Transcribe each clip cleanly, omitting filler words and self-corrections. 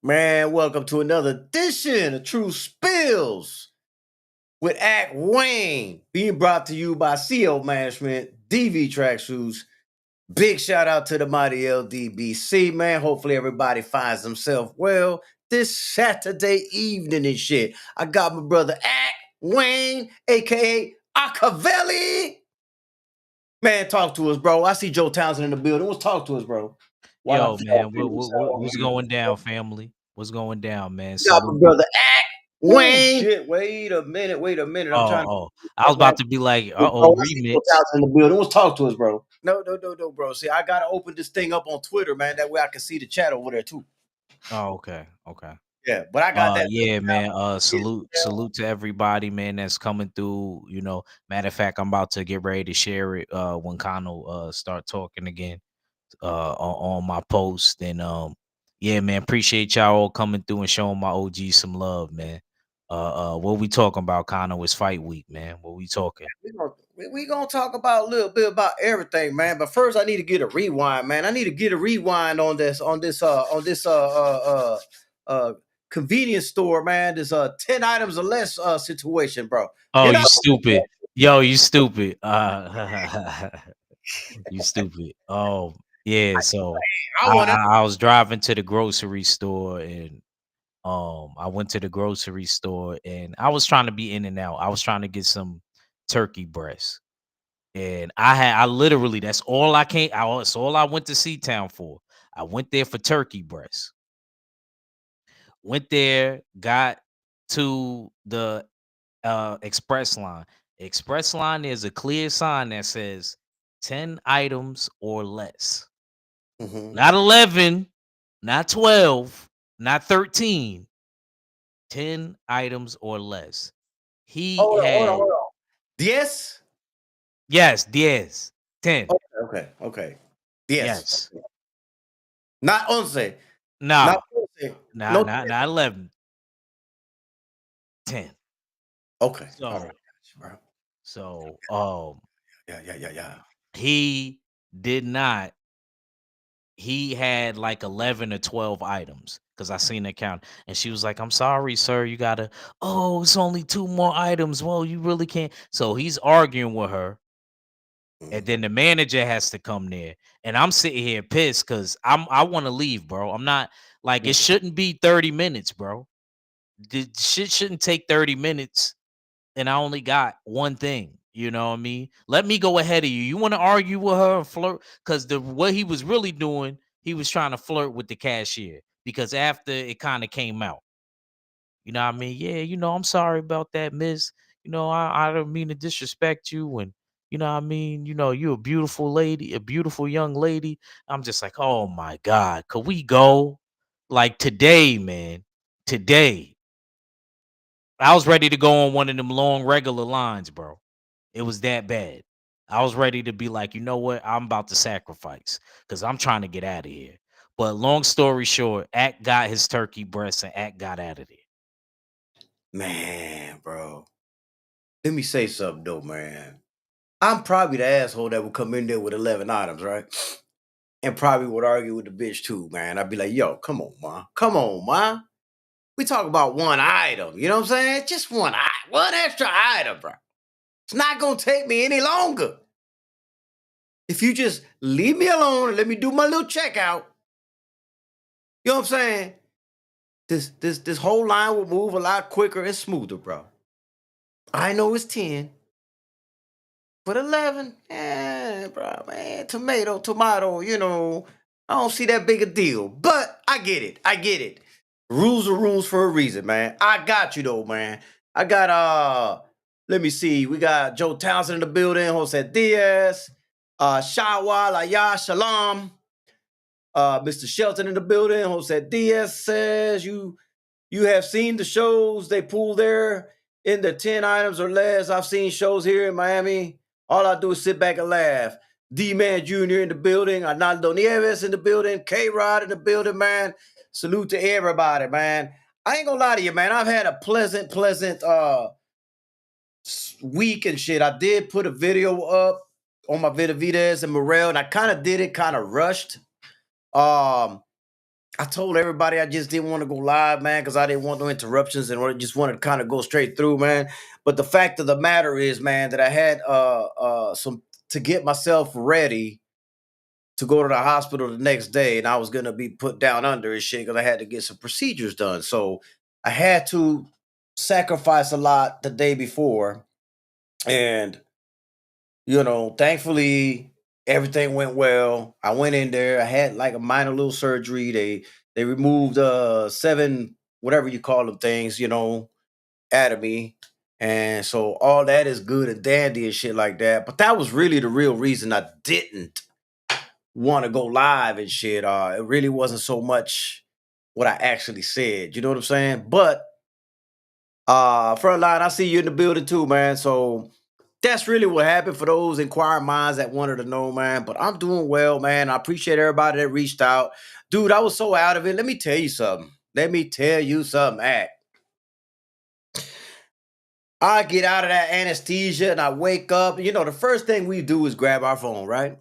Man, welcome to another edition of True Spills with Act Wayne, being brought to you by CO Management, DV Tracksuits. Big shout out to the mighty LDBC, man. Hopefully everybody finds themselves well this Saturday evening and shit. I got my brother Act Wayne, aka Akavelli. Man, talk to us, bro. I see Joe Townsend in the building. Let's talk to us, bro. While I'm Yo, man, talking this what's going down, family? What's going down, man? got my Salute. brother Act Oh Wayne. shit! Wait a minute. I'm trying to I was man. about to be like, Bro, I see Joe remix. Townsend in the building. Let's talk to us, bro. No, bro. See, I gotta open this thing up on Twitter, man. That way I can see the chat over there too. Oh, okay, okay. Yeah, but I got that. Yeah, man. Yeah, Salute to everybody, man, that's coming through. Matter of fact, I'm about to get ready to share it when Kano start talking again on my post. And yeah, man, appreciate y'all all coming through and showing my OG some love, man. What we talking about, Kano, is fight week, man. What we talking? we gonna talk about a little bit about everything, man. But first, I need to get a rewind, man. I need to get a rewind on this convenience store, man. This 10 items or less situation, bro. Oh, You know, you stupid. Yo, you stupid. You stupid. Oh, yeah. So I I, want to. I I was driving to the grocery store and I went to the grocery store and I was trying to be in and out. I was trying to get some turkey breast. And I literally that's all I came. That's all I went to Sea Town for. I went there for turkey breast. Went there, got to the express line. Express line, there's a clear sign that says 10 items or less. Mhm. Not 11, not 12, not 13. 10 items or less. He had, Hold on. Yes. yes, 10. Okay. Yes. Yes. Not 11. Not No, 11. not No. not not 11, 10. Okay. All right. So Gotcha, bro. so Yeah. he did not he had like 11 or 12 items because I seen the count. And she was like, I'm sorry, sir. You gotta, oh, it's only two more items. Well, you really can't. So he's arguing with her. And Mhm. then the manager has to come there. And I'm sitting here pissed because I want to leave, bro. I'm not like it shouldn't be 30 minutes, bro. The shit shouldn't take 30 minutes and I only got one thing. You know what I mean? Let me go ahead of you. You want to argue with her and flirt? Because the what he was really doing, he was trying to flirt with the cashier. Because after it kind of came out, you know what I mean? Yeah, I'm sorry about that, miss. I don't mean to disrespect you. And you know what I mean? You're a beautiful lady, a beautiful young lady. I'm just like, oh my God, could we go? Like today, man. Today. I was ready to go on one of them long regular lines, bro. It was that bad. I was ready to be like, you know what? I'm about to sacrifice because I'm trying to get out of here. But long story short, Act got his turkey breast and Act got out of there. Man, bro. Let me say something though, man. I'm probably the asshole that would come in there with 11 items, right? And probably would argue with the bitch too, man. I'd be like, yo, come on, man. Come on, man. We talk about one item. You know what I'm saying? Just one extra item, bro. It's not gonna take me any longer. If you just leave me alone and let me do my little checkout, you know what I'm saying? This whole line will move a lot quicker and smoother, bro. I know it's 10, but 11, bro, man, tomato, I don't see that big a deal. But I get it. Rules are rules for a reason, man. I got you though, man. I got let me see. We got Joe Townsend in the building, Jose Diaz, Shawa Laya Shalom, Mr. Shelton in the building, Jose Diaz says you have seen the shows they pull there in the 10 items or less. I've seen shows here in Miami. All I do is sit back and laugh. D-Man Jr. in the building. Arnaldo Nieves in the building. K-Rod in the building, man. Salute to everybody, man. I ain't gonna lie to you, man. I've had a pleasant week and shit. I did put a video up on my Vitavides and Morel, and I kind of did it kind of rushed. Um, I told everybody I just didn't want to go live, man, because I didn't want no interruptions and just wanted to kind of go straight through, man. But the fact of the matter is, man, that I had some to get myself ready to go to the hospital the next day, and I was gonna be put down under and shit because I had to get some procedures done. So I had to sacrifice a lot the day before, and thankfully everything went well. I went in there. I had like a minor little surgery. They removed seven whatever you call them things, out of me. And so all that is good and dandy and shit like that. But that was really the real reason I didn't want to go live and shit. It really wasn't so much what I actually said. You know what I'm saying? But Frontline, I see you in the building too, man. So that's really what happened for those inquiring minds that wanted to know, man. But I'm doing well, man. I appreciate everybody that reached out. Dude, I was so out of it. Let me tell you something. Let me tell you something, Act. I get out of that anesthesia and I wake up. The first thing we do is grab our phone, right?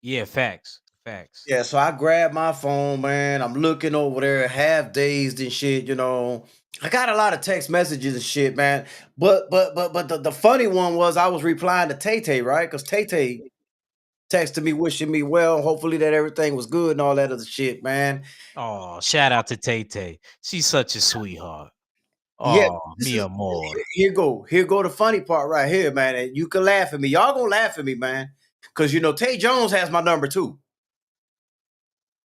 Yeah, facts, facts. Yeah, so I grab my phone, man. I'm looking over there, half dazed and shit. I got a lot of text messages and shit, man. But the funny one was I was replying to Tay Tay, right? Because Tay Tay texted me wishing me well, hopefully that everything was good and all that other shit, man. Oh, shout out to Tay Tay. She's such a sweetheart. Yeah, Oh, this mi is amor. here go the funny part right here, man. And you can laugh at me. Y'all gonna laugh at me, man. Cause Tay Jones has my number too.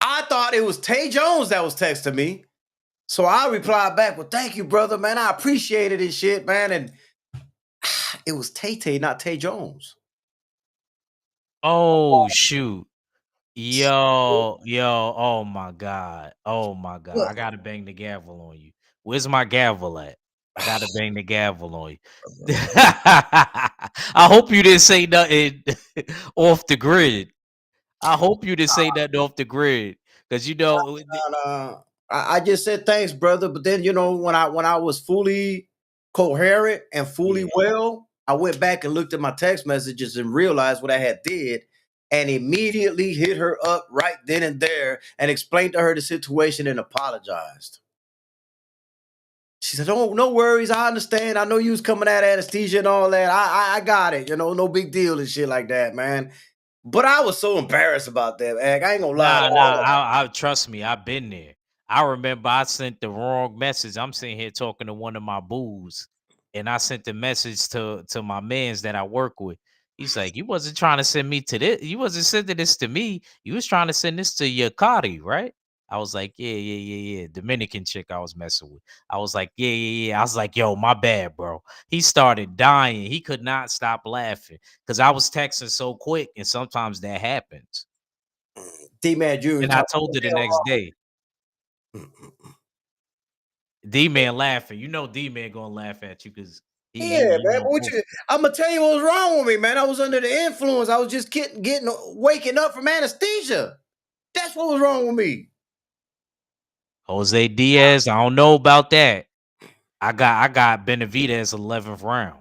I thought it was Tay Jones that was texting me. So I replied back, well, thank you, brother, man. I appreciate it and shit, man. And it was Tay Tay, not Tay Jones. Oh, shoot. Yo, oh my god. Oh my god. Look, I gotta bang the gavel on you. Where's my gavel at? I gotta bang the gavel on you. I hope you didn't say nothing off the grid. I hope you didn't say nothing off the grid. Cause I just said thanks, brother. But then when I was fully coherent and fully yeah. well, I went back and looked at my text messages and realized what I had did, and immediately hit her up right then and there and explained to her the situation and apologized. She said, "Oh, no worries. I understand. I know you was coming out of anesthesia and all that. I got it. No big deal and shit like that, man." But I was so embarrassed about that, man. I ain't gonna lie. Nah, I trust me, I've been there. I remember I sent the wrong message. I'm sitting here talking to one of my boo's, and I sent the message to my mans that I work with. He's like, "You wasn't trying to send me to this. You wasn't sending this to me. You was trying to send this to your Cardi, right?" I was like, "Yeah. Dominican chick I was messing with." I was like, "Yeah. I was like, "Yo, my bad, bro." He started dying. He could not stop laughing because I was texting so quick, and sometimes that happens. D-Man Jr. And I talking told her the next day. about. D-Man laughing. You know D-Man gonna laugh at you because Yeah, he man. know But what both. I'm gonna tell you what was wrong with me, man. I was under the influence. I was just getting waking up from anesthesia. That's what was wrong with me. Jose Diaz, I don't know about that. I got Benavidez 11th round.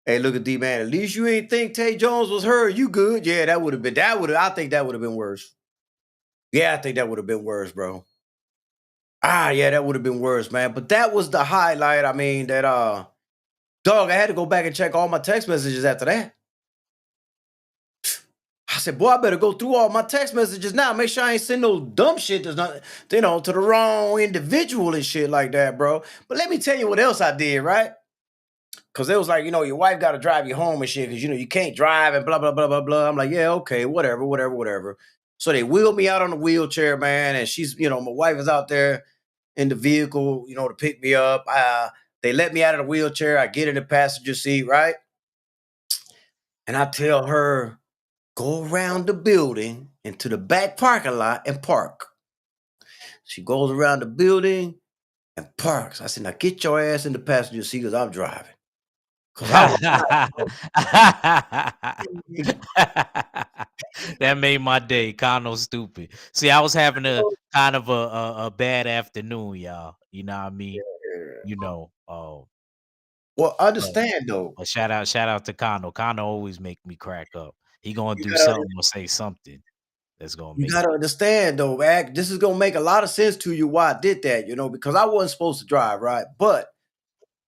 Hey, look at D-Man. At least you ain't think Tay Jones was hurt. You good? Yeah, I think that would have been worse. Yeah, I think that would have been worse, bro. Yeah, that would have been worse, man. But that was the highlight. I mean, that dog, I had to go back and check all my text messages after that. I said, boy, I better go through all my text messages now. Make sure I ain't send no dumb shit that's not, to the wrong individual and shit like that, bro. But let me tell you what else I did, right? Because it was like, your wife got to drive you home and shit because, you can't drive and blah, blah, blah, blah, blah. I'm like, yeah, okay, whatever, whatever, whatever. So they wheeled me out on the wheelchair, man. And she's, my wife is out there in the vehicle, to pick me up. They let me out of the wheelchair. I get in the passenger seat, right? And I tell her, go around the building into the back parking lot and park. She goes around the building and parks. I said, now get your ass in the passenger seat because I'm driving. Because I was That made my day. Kano stupid. See, I was having a kind of a bad afternoon, y'all. You know what I mean? You know, well, but, understand though. but shout out to Kano. Kano always make me crack up. He gonna You do gotta something or say something. that's gonna You make gotta understand though, man. This is gonna make a lot of sense to you why I did that, because I wasn't supposed to drive, right? But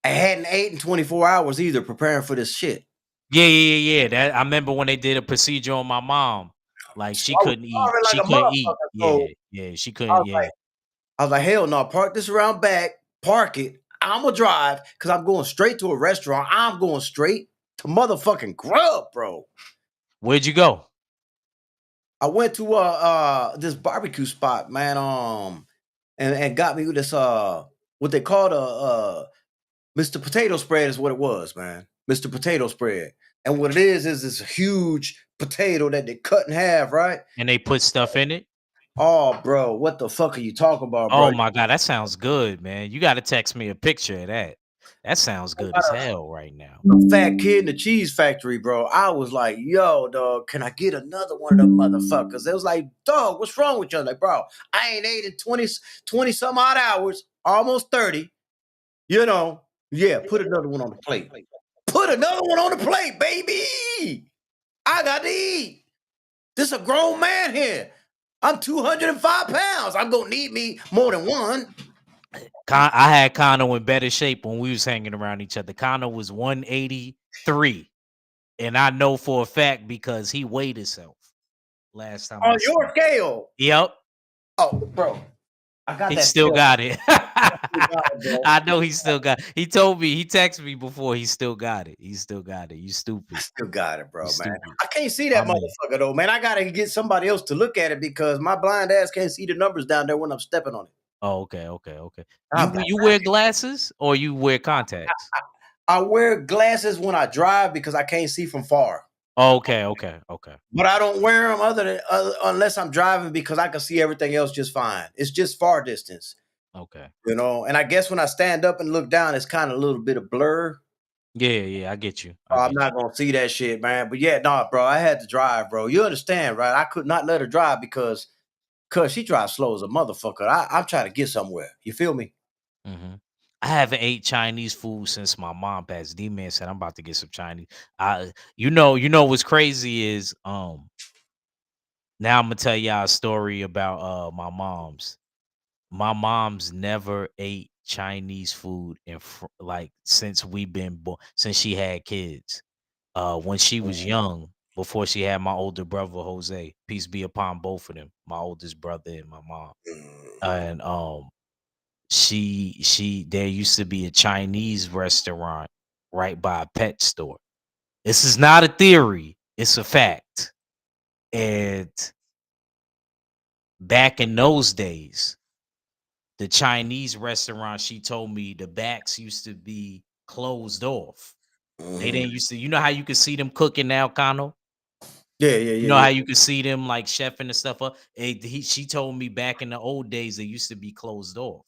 I hadn't ate in 24 hours either preparing for this shit. yeah. That I remember when they did a procedure on my mom. Like So she I was couldn't eat. starving She like a couldn't eat. motherfucker. So Yeah, she I couldn't. was Yeah. like, hell no, park this around back, park it. I'm gonna drive because I'm going straight to a restaurant. I'm going straight to motherfucking Grub, bro. Where'd you go? I went to this barbecue spot, man. And got me this what they called Mr. Potato Spread is what it was, man. Mr. Potato Spread. And what it is this huge potato that they cut in half, right? And they put stuff in it. Oh, bro, what the fuck are you talking about, bro? Oh my god, that sounds good, man. You got to text me a picture of that. That sounds good as hell right now. A fat kid in the cheese factory, bro. I was like, yo, dog, can I get another one of them motherfuckers? It was like, dog, what's wrong with you? Like, bro, I ain't ate in 20 some odd hours, almost 30. You know, yeah, put another one on the plate. Put another one on the plate, baby. I got to eat. This a grown man here. I'm 205 pounds. I'm gonna need me more than one. I had Kano in better shape when we was hanging around each other. Kano was 183, and I know for a fact because he weighed himself last time On I your seen. scale. Yep, Oh, bro, I got he that still scale. got it. I still got it, bro. I know he still got. He told me, he texted me before. He still got it. He still got it. You I stupid. still got it, You bro, man. stupid. I can't see My that man. motherfucker though, man. I gotta get somebody else to look at it because my blind ass can't see the numbers down there when I'm stepping on it. Oh, okay. I'm You wear glasses or you wear contacts? I wear glasses when I drive because I can't see from far. Oh, okay. But I don't wear them unless I'm driving because I can see everything else just fine. It's just far distance, Okay. And I guess when I stand up and look down, it's kind of a little bit of blur. Yeah. I get you. I I'm get you. not gonna see that shit, man. But yeah, nah, bro, I had to drive, bro. You understand, right? I could not let her drive because cause she drives slow as a motherfucker. I'm trying to get somewhere. You feel me? hmm I haven't ate Chinese food since my mom passed. D man said I'm about to get some Chinese. What's crazy is now I'm gonna tell y'all a story about my mom's. My mom's never ate Chinese food like since we've been born, since she had kids. When she was young, before she had my older brother Jose, peace be upon both of them, my oldest brother and my mom. And she there used to be a Chinese restaurant right by a pet store. This is not a theory, it's a fact. And back in those days, the Chinese restaurant, she told me the backs used to be closed off. They Mhm. didn't used to, you know how you can see them cooking now, Kano? You know Yeah. how you could see them like chefing and stuff up? She told me back in the old days they used to be closed off.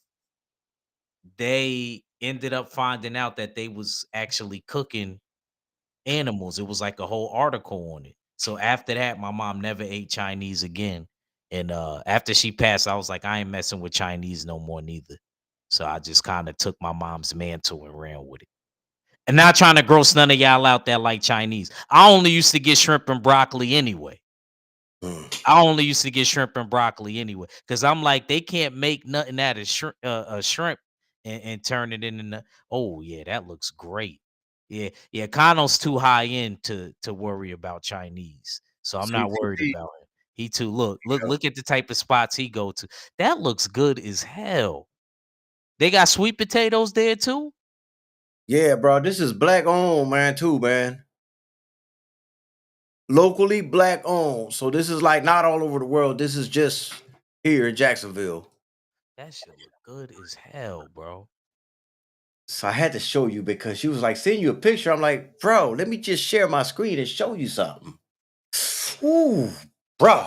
They ended up finding out that they was actually cooking animals. It was like a whole article on it. So after that, my mom never ate Chinese again. And after she passed, I was like, I ain't messing with Chinese no more neither. So I just kind of took my mom's mantle and ran with it. And not trying to gross none of y'all out that like Chinese. I only used to get shrimp and broccoli anyway. Mm. I only used to get shrimp and broccoli anyway, because I'm like, they can't make nothing out of shrimp and turn it into. Oh yeah, that looks great. Yeah. Kano's too high end to worry about Chinese, so I'm not worried CTP. about it. He too look at the type of spots he go to. That looks good as hell. They got sweet potatoes there too. Yeah, bro. This is black owned, man, too, man. Locally black owned. So this is like not all over the world. This is just here in Jacksonville. That shit look good as hell, bro. So I had to show you because she was like, send you a picture. I'm like, bro, let me just share my screen and show you something. Ooh, bro.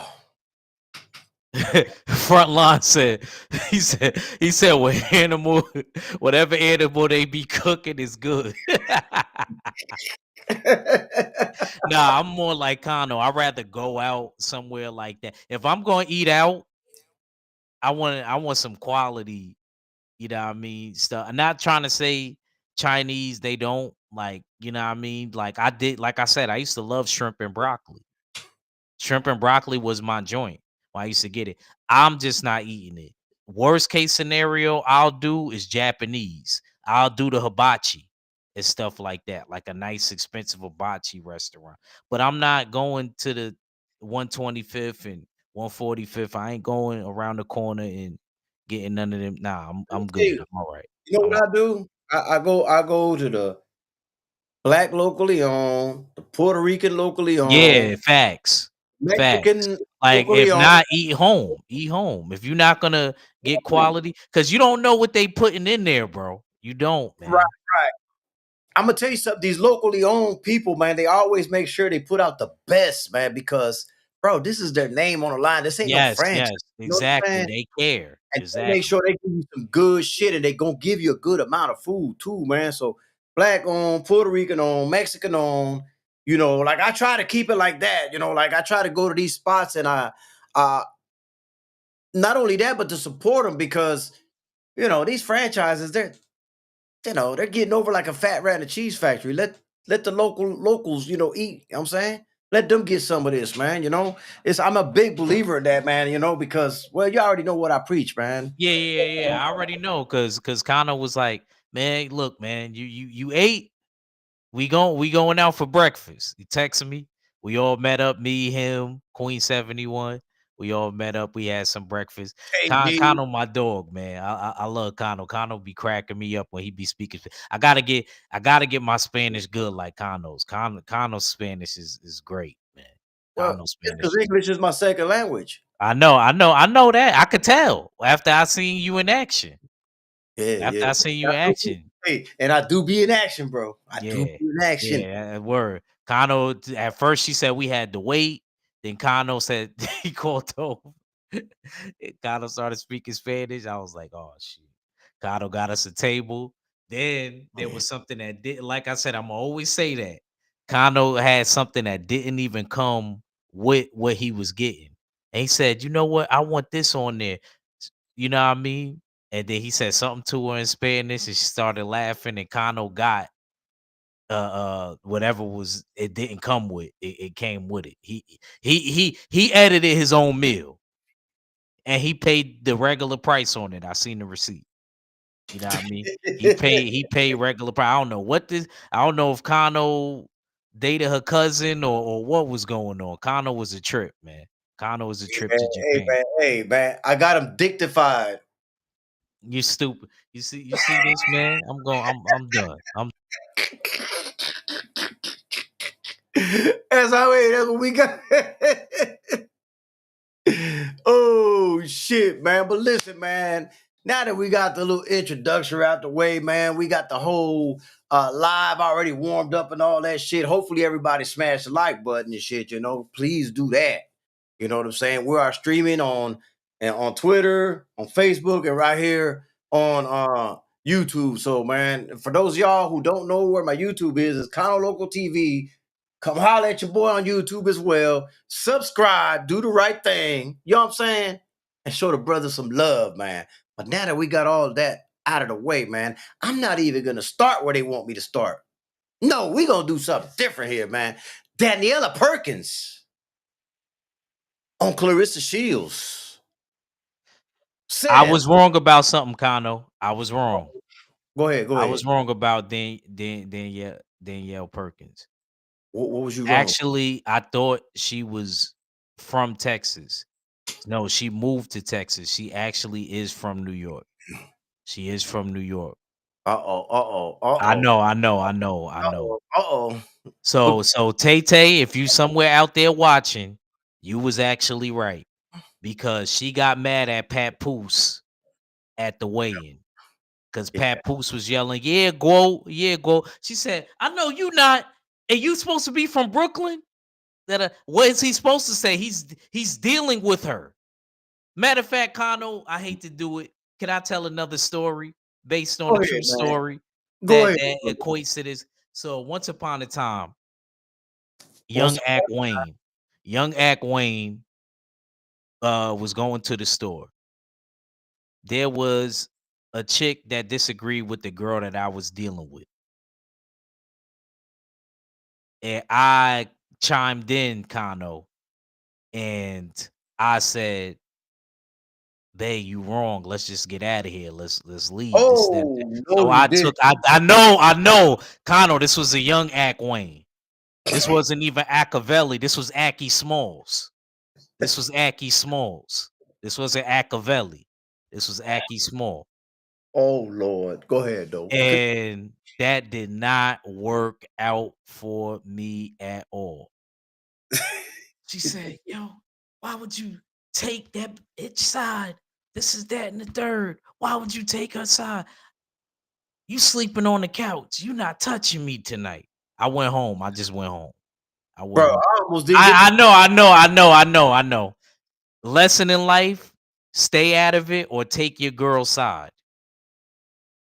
Frontline said he said what animal whatever animal they be cooking is good. Nah, I'm more like Kano. I'd rather go out somewhere like that. If I'm gonna eat out, I want some quality, you know what I mean, stuff. I'm not trying to say Chinese, they don't like, you know what I mean? Like I said, I used to love shrimp and broccoli. Shrimp and broccoli was my joint when I used to get it. I'm just not eating it. Worst case scenario I'll do is Japanese. I'll do the hibachi and stuff like that, like a nice expensive hibachi restaurant. But I'm not going to the 125th and 145th. I ain't going around the corner and getting none of them. Nah, I'm good. Hey, I'm all right. you know I'm what all I do? I go to the black locally owned, the Puerto Rican locally Yeah, owned, facts. Facts. Mexican Like, locally if owned. not, eat home. Eat home. If you're not gonna get quality, because you don't know what they putting in there, bro. You don't, Right, man. right. I'm gonna tell you something. These locally owned people, man, they always make sure they put out the best, man, because bro, this is their name on the line. This ain't no Yes, franchise. yes, You know what I'm exactly. saying? They care. And they make Exactly. sure they give you some good shit, and they gonna give you a good amount of food too, man. So black owned, Puerto Rican owned, Mexican owned. Like I try to keep it like that. Like I try to go to these spots, and uh, not only that, but to support them because these franchises, they're getting over like a fat rat in a cheese factory. Let the locals, eat. You know what I'm saying? Let them get some of this, man. I'm a big believer in that, man, because well, you already know what I preach, man. Yeah, yeah, yeah. I already know because Connor was like, man, look, man, you ate. We going out for breakfast. He texted me. We all met up, me, him, Queen 71. We all met up. We had some breakfast. KG. Kano, my dog, man. I love Kano. Kano be cracking me up when he be speaking. I gotta get my Spanish good like Kano's. Kano's Spanish is great, man. Well, Kano's it's Spanish because is English is my second language. I know that. I could tell after I seen you in action. Yeah, After yeah. I seen you in action. Hey, and I do be in action, bro. I do Yeah, be in action. yeah, word. Kano at first she said we had to wait. Then Kano said he called over. Kano started speaking Spanish. I was like, oh shit. Kano got us a table. Then there was something that didn't, like I said, I'm always say that. Kano had something that didn't even come with what he was getting. And he said, you know what? I want this on there. You know what I mean? And then he said something to her in Spanish and she started laughing and Kano got whatever was it didn't come with it came with it. He edited his own meal and he paid the regular price on it. I seen the receipt. You know what I mean? He paid regular price. I don't know if Kano dated her cousin or what was going on. Kano was a trip, man. Kano was a Hey trip man, to hey Japan. man, hey man. I got him dictified. You stupid. You see this, man? I'm done. That's what we got. Oh shit, man. But listen, man. Now that we got the little introduction out the way, man, we got the whole live already warmed up and all that shit. Hopefully everybody smashed the like button and shit, Please do that. You know what I'm saying? We are streaming on Twitter, on Facebook, and right here on YouTube. So, man, for those of y'all who don't know where my YouTube is, it's Kano Local TV. Come holler at your boy on YouTube as well. Subscribe, do the right thing. You know what I'm saying? And show the brother some love, man. But now that we got all that out of the way, man, I'm not even gonna start where they want me to start. No, we gonna do something different here, man. Daniela Perkins on Clarissa Shields I said, was wrong about something, Kano. I was wrong. "Go ahead, go I was ahead. wrong about Danielle Perkins. What was you wrong?" Actually, I thought she was from Texas. No, she moved to Texas. She actually is from New York. She is from New York. Uh oh, uh oh, uh I oh, know, I know, I know, I uh know. oh, uh oh. So Tay Tay, if you somewhere out there watching, you was actually right because she got mad at Pat Poose at the weigh-in. Because Yeah. Pat Poose was yelling, yeah, go, yeah, go. She said, I know you not, and you supposed to be from Brooklyn? What is he supposed to say? He's dealing with her. Matter of fact, Kano, I hate to do it. Can I tell another story based on Go a true ahead, man. story Go that ahead. that Brother. equates to this? So once upon a time, Once young Ack Wayne, young Ack Wayne was going to the store. There was a chick that disagreed with the girl that I was dealing with. And I chimed in, Kano, And I said, "Babe, you wrong. Let's just get out of here. Let's leave." This, that. Oh, no, So you I did. took. I know. Kano, this was a young Ack Wayne. This wasn't even Accavelli. This was Aki Smalls. This was Aki Smalls. This wasn't Accavelli. This was Aki Small. Oh Lord. Go ahead though. And that did not work out for me at all. She said, "Yo, why would you take that bitch side? This is that and the third. Why would you take her side? You sleeping on the couch. You not touching me tonight." I went home. I just went home. I Bro, wouldn't. I almost didn't get I know, I know, I know, I know, I know. Lesson in life: stay out of it or take your girl's side.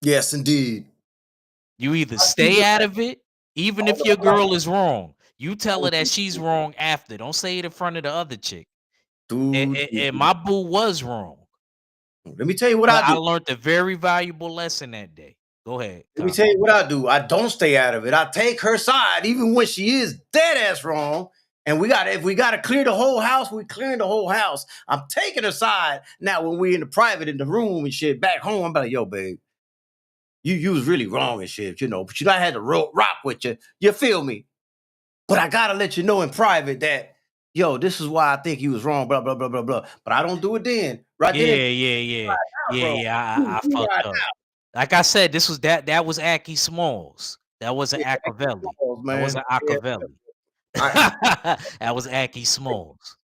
yes, indeed. You either I see stay what out of it, I even don't if know your why. girl is wrong. You tell her that she's wrong after. Don't say it in front of the other chick. And, Dude, and, and my boo was wrong. let me tell you what But I I do. learned a very valuable lesson that day. Go ahead, Let me Connor. tell you what I do. I don't stay out of it. I take her side, even when she is dead ass wrong. And if we gotta clear the whole house, we clearing the whole house. I'm taking her side. Now, when we in the private in the room and shit, back home, I'm like, yo, babe, you was really wrong and shit, but I had to rock with you. You feel me? But I gotta let you know in private that, yo, this is why I think you was wrong, blah, blah, blah, blah, blah. But I don't do it then. Right then and Yeah, yeah, yeah. there, Yeah, bro. yeah. I You fucked ride up. Like I said, that was Aki Smalls. That wasn't with the Accavelli. balls, That man. wasn't Yeah. Accavelli. I, That was Aki Smalls.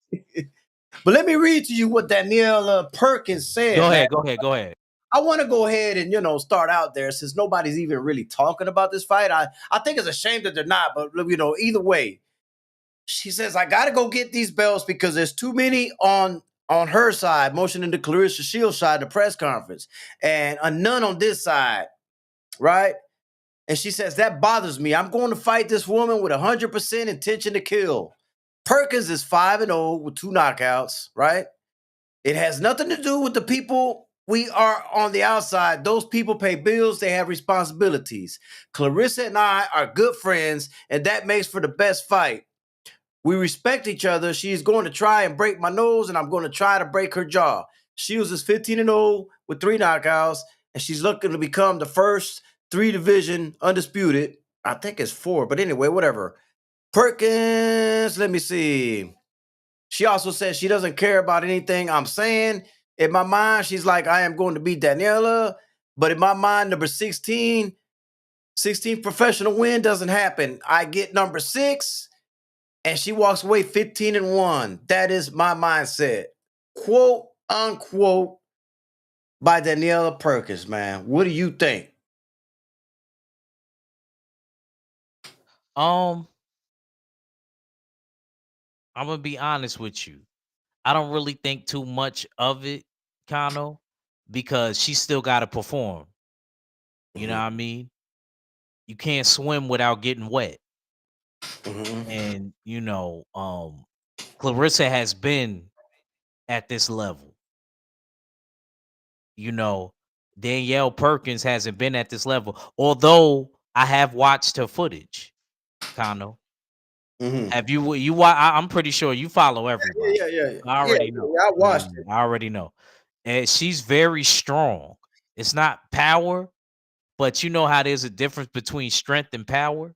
but let me read to you what Daniela Perkins said, Go man. ahead, go ahead, go ahead. I want to go ahead and start out there since nobody's even really talking about this fight. I think it's a shame that they're not, but either way, she says I got to go get these belts because there's too many on her side, motioning to Clarissa Shields' side, the press conference, and a none on this side, right? And she says that bothers me. I'm going to fight this woman with 100% intention to kill. Perkins is 5-0 with 2 knockouts, right? It has nothing to do with the people we are on the outside. Those people pay bills, they have responsibilities. Clarissa and I are good friends, and that makes for the best fight. We respect each other. She's going to try and break my nose, and I'm going to try to break her jaw. Shields is 15-0 with 3 knockouts, and she's looking to become the first 3 division undisputed. I think it's 4, but anyway, whatever. Perkins, let me see. She also says she doesn't care about anything I'm saying. In my mind, she's like, I am going to beat Daniela. But in my mind, number 16, 16th professional win doesn't happen. I get number 6, and she walks away 15-1. That is my mindset. Quote unquote by Daniela Perkins, man. What do you think? Um, I'm gonna be honest with you. I don't really think too much of it, Kano, because she still gotta perform. You know what Mhm, I mean? You can't swim without getting wet. mhm, And Clarissa has been at this level. You know, Danielle Perkins hasn't been at this level. Although I have watched her footage, Kano. mhm. Have I'm pretty sure you follow everybody. Yeah, yeah, yeah, I yeah, already know. yeah. I Yeah, watched it. yeah, I already know. And she's very strong. It's not power, but you know how there's a difference between strength and power.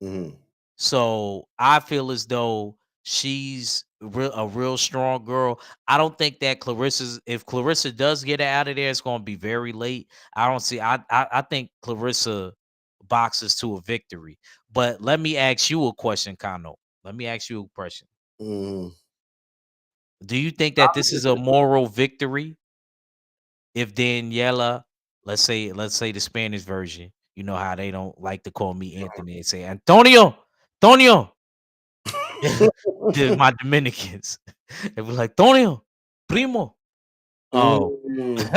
Mhm, So I feel as though she's a real strong girl. I don't think that if Clarissa does get out of there, it's going to be very late. I don't see. I think Clarissa boxes to a victory. But let me ask you a question, Kano. Let me ask you a question. mhm. Do you think that this is a moral victory if Daniela, let's say the Spanish version, you know how they don't like to call me Anthony, they say Antonio, Antonio. My Dominicans. They were like, Tonio, primo. Oh. Mm.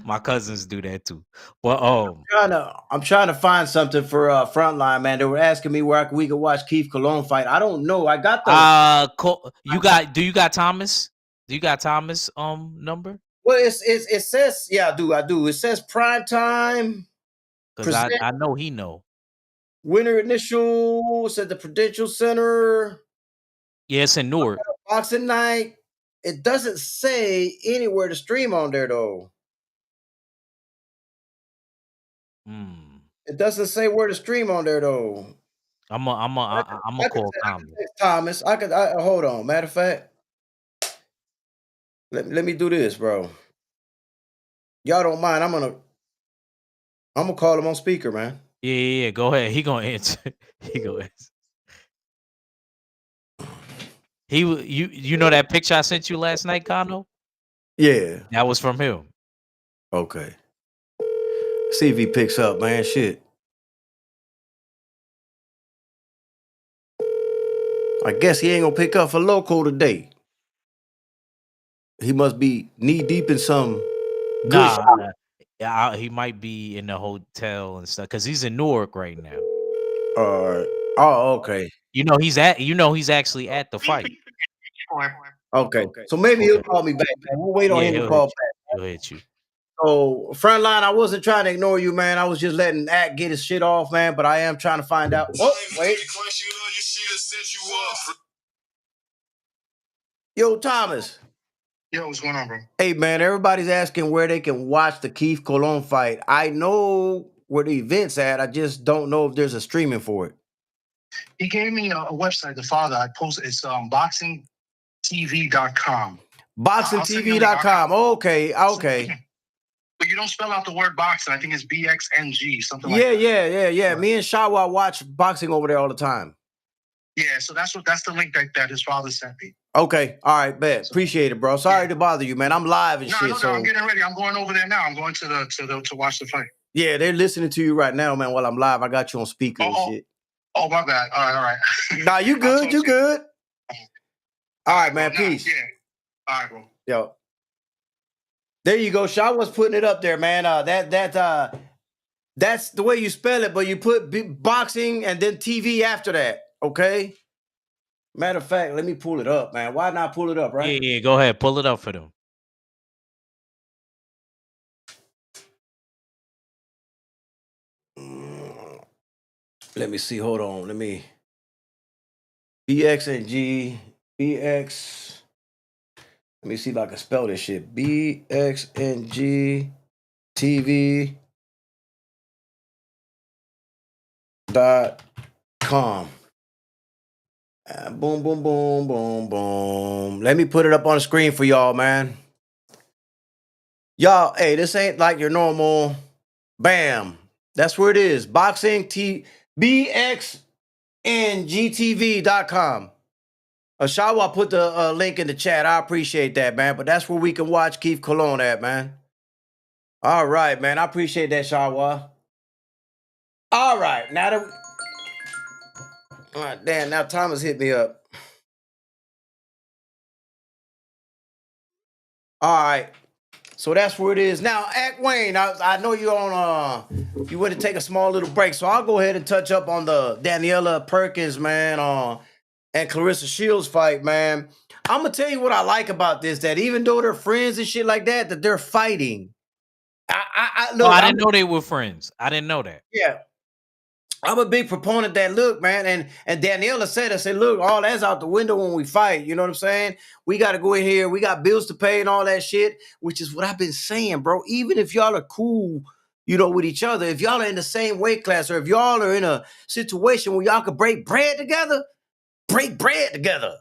My cousins do that too. But I'm trying to find something for Frontline, man. They were asking me where we could watch Keith Cologne fight. I don't know. I got the do you got Thomas? Do you got Thomas number? well. It says yeah. I do. It says prime time Because I present I know he know. winner initials at the Prudential Center. Yeah, it's in Newark. Boxing night. It doesn't say anywhere to stream on there though. Mm. It doesn't say where to stream on there though. I'm a call I could Comedy. text Thomas. Hold on. Matter of fact, let me do this, bro. Y'all don't mind. I'm gonna call him on speaker, man. Yeah, yeah, yeah. Go ahead. He gonna answer. He gonna answer. You know that picture I sent you last night, Kano? Yeah. That was from him. Okay. See if he picks up, man. Shit. I guess he ain't gonna pick up for local today. He must be knee deep in some good shit. Nah, yeah, he might be in the hotel and stuff because he's in Newark right now. Oh, okay. He's actually at the fight. Okay. So maybe he'll Okay. call me back, man. We'll wait on Yeah, him to call back. he'll hit you. So, Frontline, I wasn't trying to ignore you, man. I was just letting Act get his shit off, man. But I am trying to find out. Oh, wait. Yo, Thomas. Yo, what's going on, bro? Hey, man, everybody's asking where they can watch the Keith Colon fight. I know where the event's at. I just don't know if there's a streaming for it. He gave me a website, the father. I posted it's boxingtv.com. Boxingtv.com. Okay. But you don't spell out the word boxing. I think it's BXNG, something Yeah, like that. yeah. Me and Shawa watch boxing over there all the time. Yeah, so that's the link that his father sent me. Okay. All right, bet. So, appreciate it, bro. Sorry to bother you, man. I'm live and shit. No, So I'm getting ready. I'm going over there now. I'm going to watch the fight. yeah, they're listening to you right now, man. While I'm live, I got you on speaker and shit. Oh, my bad. All right. Nah, you good. You good. All right, man. Peace. Yeah. All right, bro. Yo. There you go. Shaw was putting it up there, man. That's the way you spell it, but you put boxing and then TV after that. Okay. Matter of fact, let me pull it up, man. Why not pull it up, right? Yeah. Go ahead, pull it up for them. Let me see. Hold on. Let me. BX and G. BX. Let me see if I can spell this shit. BXNG TV .com. Boom, boom, boom, boom, boom. Let me put it up on the screen for y'all, man. Y'all, hey, this ain't like your normal. Bam. That's where it is. Boxing T BXNGTV.com. Shawa put the link in the chat. I appreciate that, man. But that's where we can watch Keith Colon at, man. All right, man. I appreciate that, Shawa. All right. Now that all right, damn, now Thomas hit me up. All right. So that's where it is. Now, Act Wayne, I know you're on you want to take a small little break. So I'll go ahead and touch up on the Daniela Perkins, man, and Clarissa Shields fight, man. I'm gonna tell you what I like about this, that even though they're friends and shit like that, that they're fighting. Look, I didn't know they were friends. I didn't know that. Yeah. I'm a big proponent that look, man, and Daniela said, I said, look, all that's out the window when we fight. You know what I'm saying? We got to go in here. We got bills to pay and all that shit, which is what I've been saying, bro. Even if y'all are cool, you know, with each other, if y'all are in the same weight class, or if y'all are in a situation where y'all could break bread together, break bread together.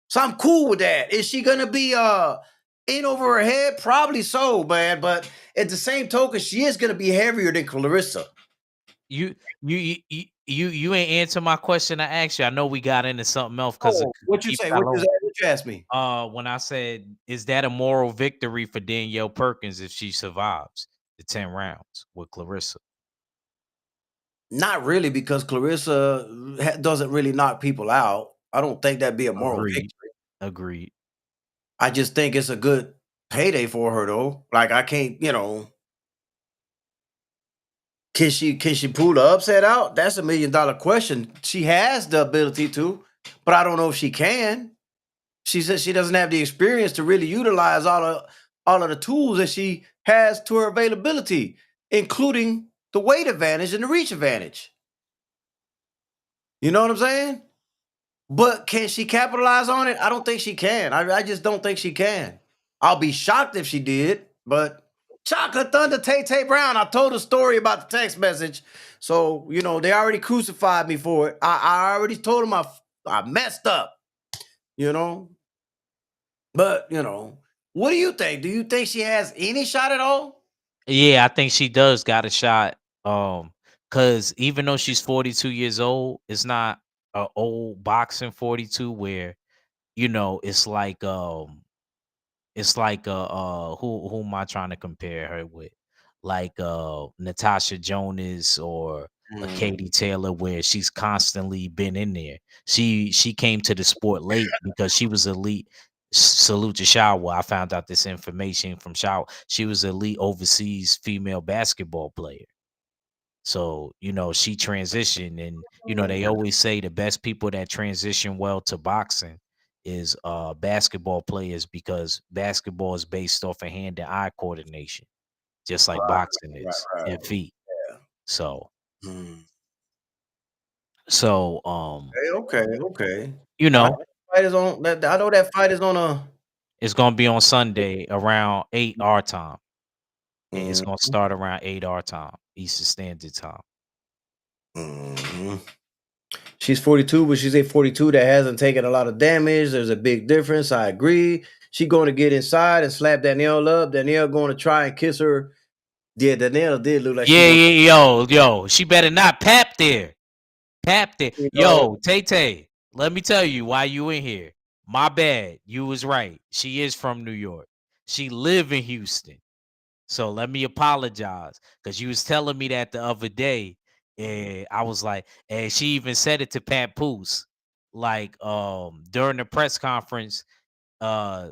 So I'm cool with that. Is she gonna be in over her head? Probably so, man. But at the same token, she is gonna be heavier than Clarissa. You ain't answer my question I asked you. I know we got into something else because what you say? What you asked me? When I said, is that a moral victory for Danielle Perkins if she survives the 10 rounds with Clarissa? Not really, because Clarissa doesn't really knock people out. I don't think that'd be a moral victory. Agreed. I just think it's a good payday for her, though. Like, I can't, you know. Can she pull the upset out? That's $1 million question. She has the ability to, but I don't know if she can. She says she doesn't have the experience to really utilize all of the tools that she has to her availability, including the weight advantage and the reach advantage. You know what I'm saying? But can she capitalize on it? I don't think she can. I just don't think she can. I'll be shocked if she did, but Chocolate Thunder Tay Tay Brown. I told a story about the text message. So, they already crucified me for it. I already told them I messed up, you know. But, what do you think? Do you think she has any shot at all? Yeah, I think she does got a shot. Cause even though she's 42 years old, it's not a old boxing 42 where, it's like who am I trying to compare her with? Like Natasha Jonas or a Mm, Katie Taylor, where she's constantly been in there. She came to the sport late because she was elite. Salute to Shawa. I found out this information from Shawa. She was elite overseas female basketball player. So, she transitioned, and they always say the best people that transition well to boxing is basketball players, because basketball is based off of hand and eye coordination, just like right, boxing right, is, right. and feet. Yeah. So Mm. so Okay, okay. you I know, fight is on that. I know that fight is on a. it's gonna be on Sunday around 8 our time. It's Mm, gonna start around 8 our time, Eastern Standard Time. mhm. She's 42, but she's a 42 that hasn't taken a lot of damage. There's a big difference. I agree. She going to get inside and slap Danielle up. Danielle going to try and kiss her. Yeah, Danielle did look like she Yeah, going yeah, yo, she better not pap there. Tapped it. to, Yo, Tay Tay, let me tell you why you in here. My bad. You was right. She is from New York. She live in Houston. So let me apologize. Because you was telling me that the other day. And I was like, and she even said it to Pat Poose. Like during the press conference, uh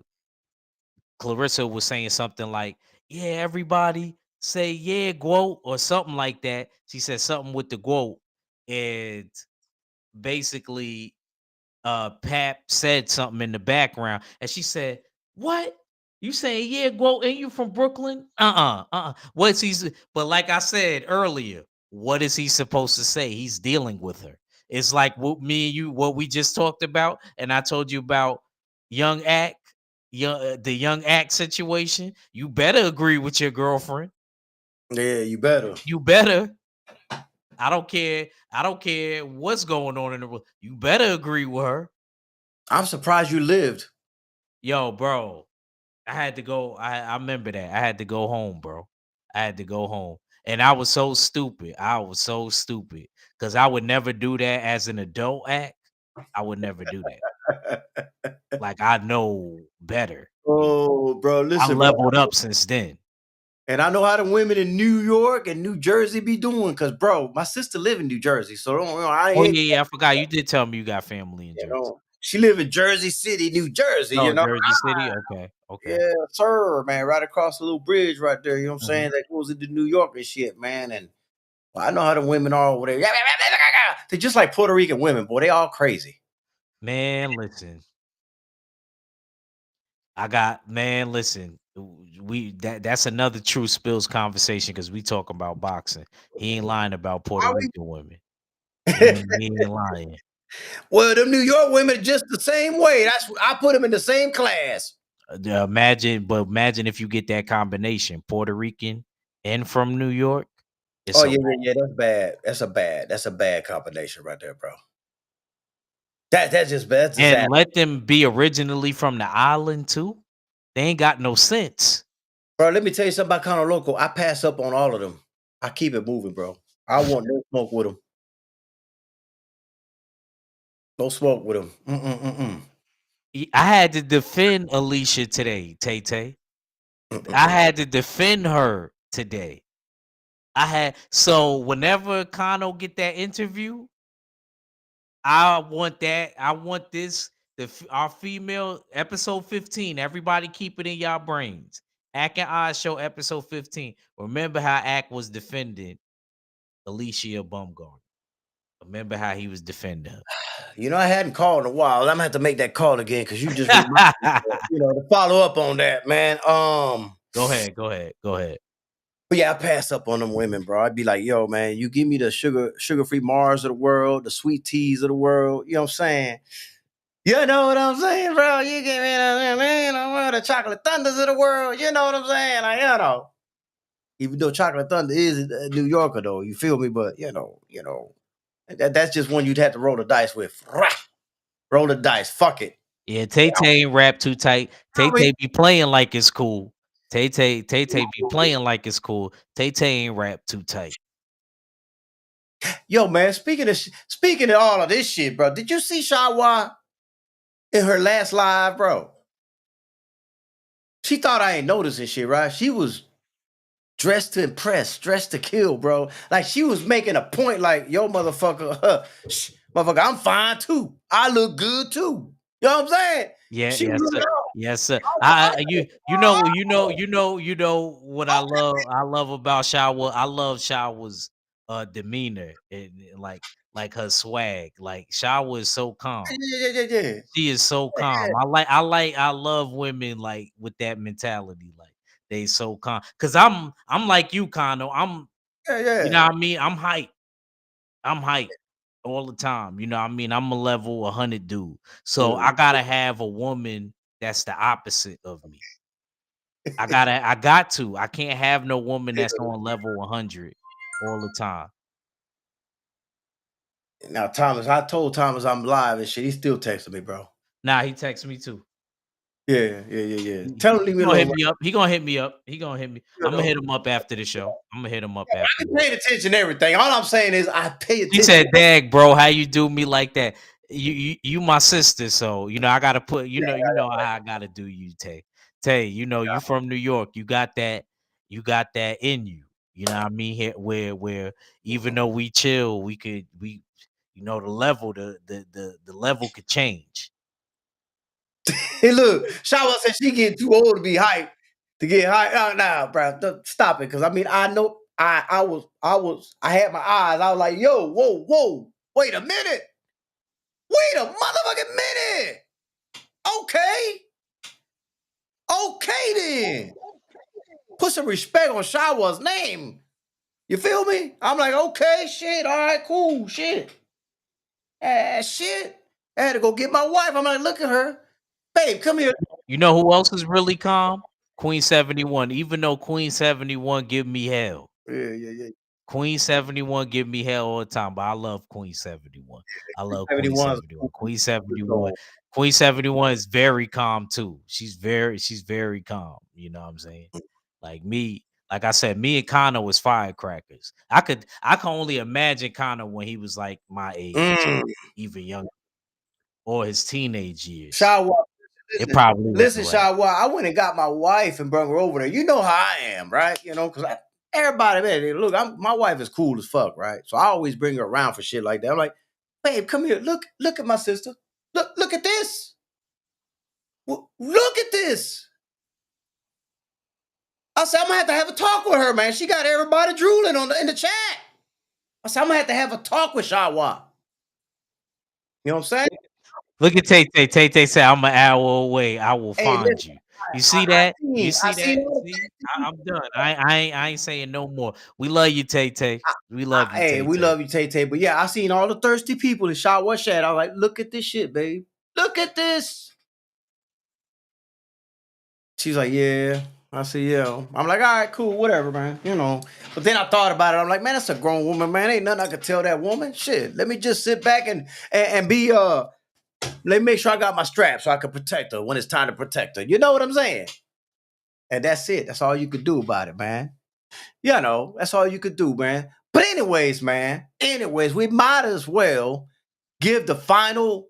Clarissa was saying something like, yeah, everybody say yeah, quote, or something like that. She said something with the quote. And basically Pap said something in the background, and she said, "What? You saying yeah, Gwo, ain't you from Brooklyn? What's But like I said earlier, what is he supposed to say? He's dealing with her. It's like what me and you, what we just talked about, and I told you about young act, the young act situation. You better agree with your girlfriend. yeah, you better. You better. I don't care. I don't care what's going on in the world. You better agree with her. I'm surprised you lived. Yo, bro, I had to go. I remember that. I had to go home, bro. I had to go home. And I was so stupid. I was so stupid. Because I would never do that as an adult act. I would never do that. Like I know better. Oh, bro, I listen, bro. leveled up since then. And I know how the women in New York and New Jersey be doing, cause bro, my sister live in New Jersey, so I Oh ain't, yeah, yeah. I forgot. You did tell me you got family in Jersey. she live in Jersey City, New Jersey. Oh, Jersey City. Okay. Okay. Yeah, sir, man, right across the little bridge right there. You know what I'm Mhm. saying? That goes into New York and shit, man. And well, I know how the women are over there. They're just like Puerto Rican women, boy. They all crazy. Man, listen. Listen. That's another true spills conversation because we talk about boxing. He ain't lying about Puerto Are Rican women. we? He ain't lying. Well, them New York women are just the same way. I put them in the same class. Imagine if you get that combination, Puerto Rican and from New York. Oh It's a yeah, wrap. yeah, yeah. That's bad. That's a bad combination right there, bro. That's just bad. That's And disaster. let them be originally from the island too. They ain't got no sense. Bro, let me tell you something about Counter Local. I pass up on all of them. I keep it moving, bro. I want no smoke with them. No smoke with them. Mm-mm-mm-mm. I had to defend Alicia today, Tay Tay. I Mm-mm-mm. had to defend her today. So whenever Kano get that interview, I want that. I want this. Our female episode 15. Everybody keep it in y'all brains. Ack and I show episode 15. Remember how Ack was defending Alicia Bumgarner. Remember how he was defending her. I hadn't called in a while. I'm gonna have to make that call again because you just reminded me, to follow up on that, man. Go ahead. Go ahead. Go ahead. But yeah, I pass up on them women, bro. I'd be like, yo, man, you give me the sugar-free Mars of the world, the sweet teas of the world. You know what I'm saying? You know what I'm saying, bro? You give me the chocolate thunders of the world. You know what I'm saying? Like, even though Chocolate Thunder is a New Yorker, though, you feel me? But that's just one you'd have to roll the dice with. Roll the dice. Fuck it. Yeah, Tay Tay ain't rap too tight. Tay I mean, Tay be playing like it's cool. Tay be playing like it's cool. Tay Tay ain't rap too tight. yo, man. Speaking of all of this shit, bro. Did you see Shawa in her last live, bro? She thought I ain't noticing shit, right? She was dressed to impress, dressed to kill, bro. Like she was making a point, like, yo, motherfucker, motherfucker, I'm fine too. I look good too. You know what I'm saying? Yeah, She was yes, sir. looking up. Yes, sir. I'm You know what I love about Shawa. I love Shawa's demeanor and like her swag. Like Shawa is so calm. fine. Yeah. She is so calm. I love women like with that mentality. Like they so calm. Cause I'm like you, Kano. You know Yeah. what I mean? I'm hype all the time. You know what I mean? I'm a level 100 dude. So Mm. I gotta have a woman that's the opposite of me. I got to. I can't have no woman that's on level 100 all the time. Now, Thomas, I told Thomas I'm live and shit. He still texting me, bro. Nah, he texts me too. Yeah. Tell him to leave He me gonna hit alone. me up. He gonna hit me up. He gonna hit me. You I'm gonna know, hit him up after the show. I'm gonna hit him up I after be this. paying attention to everything. All I'm saying is I pay He attention. said, "Dag, bro, how you do me like that? You my sister, so you know I gotta put you know how I gotta do you, Tay. Tay, you from New York, you got that in you. You know what I mean? Here where even though we chill, we the level the level could change. Hey, look, Shawa said she getting too old to be hyped to get hyped. Nah, bro, stop it. Because I mean, I know I had my eyes. I was like, yo, whoa, wait a minute, wait a motherfucking minute. Okay, okay then. Put some respect on Shawa's name. You feel me? I'm like, okay, shit, all right, cool, shit. Shit. I had to go get my wife. I'm like, look at her. Babe, come here. You know who else is really calm? Queen 71. Even though Queen 71 give me hell. Yeah. Queen 71 give me hell all the time, but I love Queen 71. I love Queen 71's cool. 71. Queen 71 is very calm too. She's very calm. You know what I'm saying? Like me, like I said, me and Connor was firecrackers. I can only imagine Connor when he was like my age, Mm. even younger, or his teenage years. Shawa, It listen, probably was a listen, wrap. Shawa. I went and got my wife and brought her over there. You know how I am, right? You know, because everybody, man, look, my wife is cool as fuck, right? So I always bring her around for shit like that. I'm like, babe, come here. Look at my sister. Look at this. Look at this. I said, I'm gonna have a talk with her, man. She got everybody drooling in the chat. I said, I'm gonna have a talk with Shawa. You know what I'm saying? Look at Tay Tay. Tay Tay say, "I'm an hour away. I will Hey, find listen, you." You see that? You I see seen that? all See, the I'm done. I ain't saying no more. We love you, Tay Tay. We love you, hey, Tay we Tay. love you, Tay Tay. But yeah, I seen all the thirsty people in Shot What Shat. I was like, look at this shit, babe. Look at this. She's like, yeah. I said, yeah. I'm like, all right, cool, whatever, man. You know. But then I thought about it. I'm like, man, that's a grown woman, man. Ain't nothing I could tell that woman. Shit. Let me just sit back and be let me make sure I got my strap so I can protect her when it's time to protect her. You know what I'm saying? And that's it. That's all you could do about it, man. You know, that's all you could do, man. But anyways, man. Anyways, we might as well give the final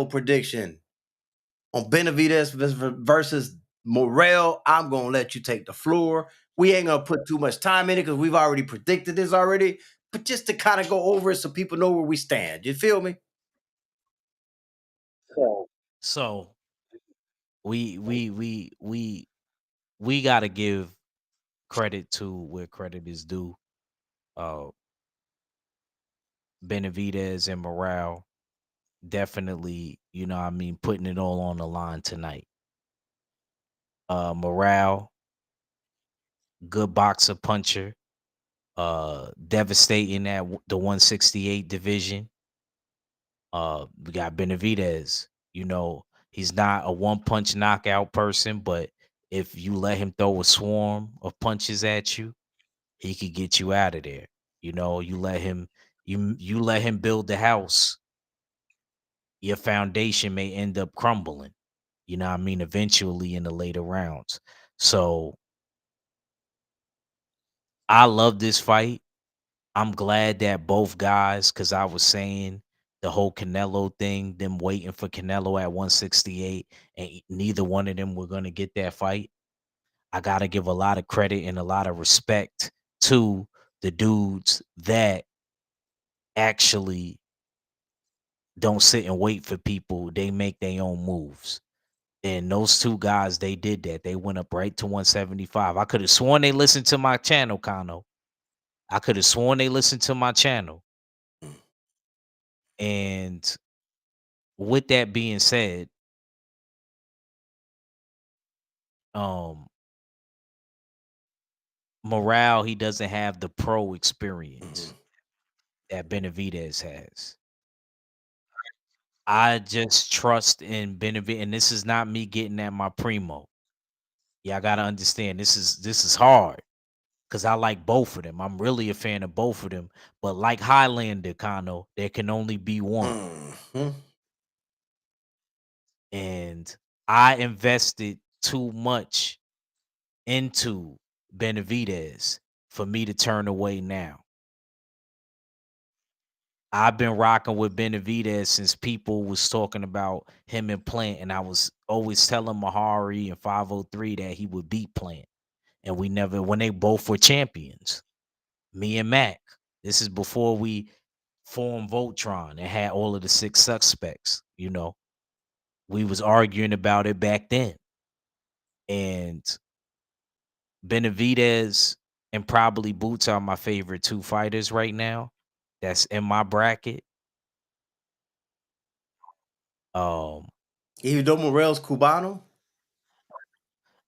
prediction on Benavidez versus Morel. I'm gonna let you take the floor. We ain't gonna put too much time in it because we've already predicted this already. But just to kind of go over it so people know where we stand. You feel me? So we gotta give credit to where credit is due. Uh, Benavidez and Morale definitely, what I mean, putting it all on the line tonight. Morale good boxer, puncher, devastating at the 168 division. We got Benavidez. You know, he's not a one punch knockout person, but if you let him throw a swarm of punches at you, he could get you out of there. You know, you let him build the house, your foundation may end up crumbling. You know what I mean? Eventually in the later rounds. So I love this fight. I'm glad that both guys, because I was saying the whole Canelo thing, them waiting for Canelo at 168, and neither one of them were going to get that fight. I got to give a lot of credit and a lot of respect to the dudes that actually don't sit and wait for people. They make their own moves. And those two guys, they did that. They went up right to 175. I could have sworn they listened to my channel, Kano. I could have sworn they listened to my channel. And with that being said, um, Morale, he doesn't have the pro experience that Benavidez has. I just trust in Benavidez, and this is not me getting at my primo. Yeah, I gotta understand this is hard because I like both of them. I'm really a fan of both of them. But like Highlander, Kano, there can only be one. Mm-hmm. And I invested too much into Benavidez for me to turn away now. I've been rocking with Benavidez since people was talking about him and Plant, and I was always telling Mahari and 503 that he would beat Plant. And we never, when they both were champions, me and Mac. This is before we formed Voltron and had all of the six suspects. You know, we was arguing about it back then. And Benavidez and probably Boots are my favorite two fighters right now. That's in my bracket. Um, Even Morel's Cubano.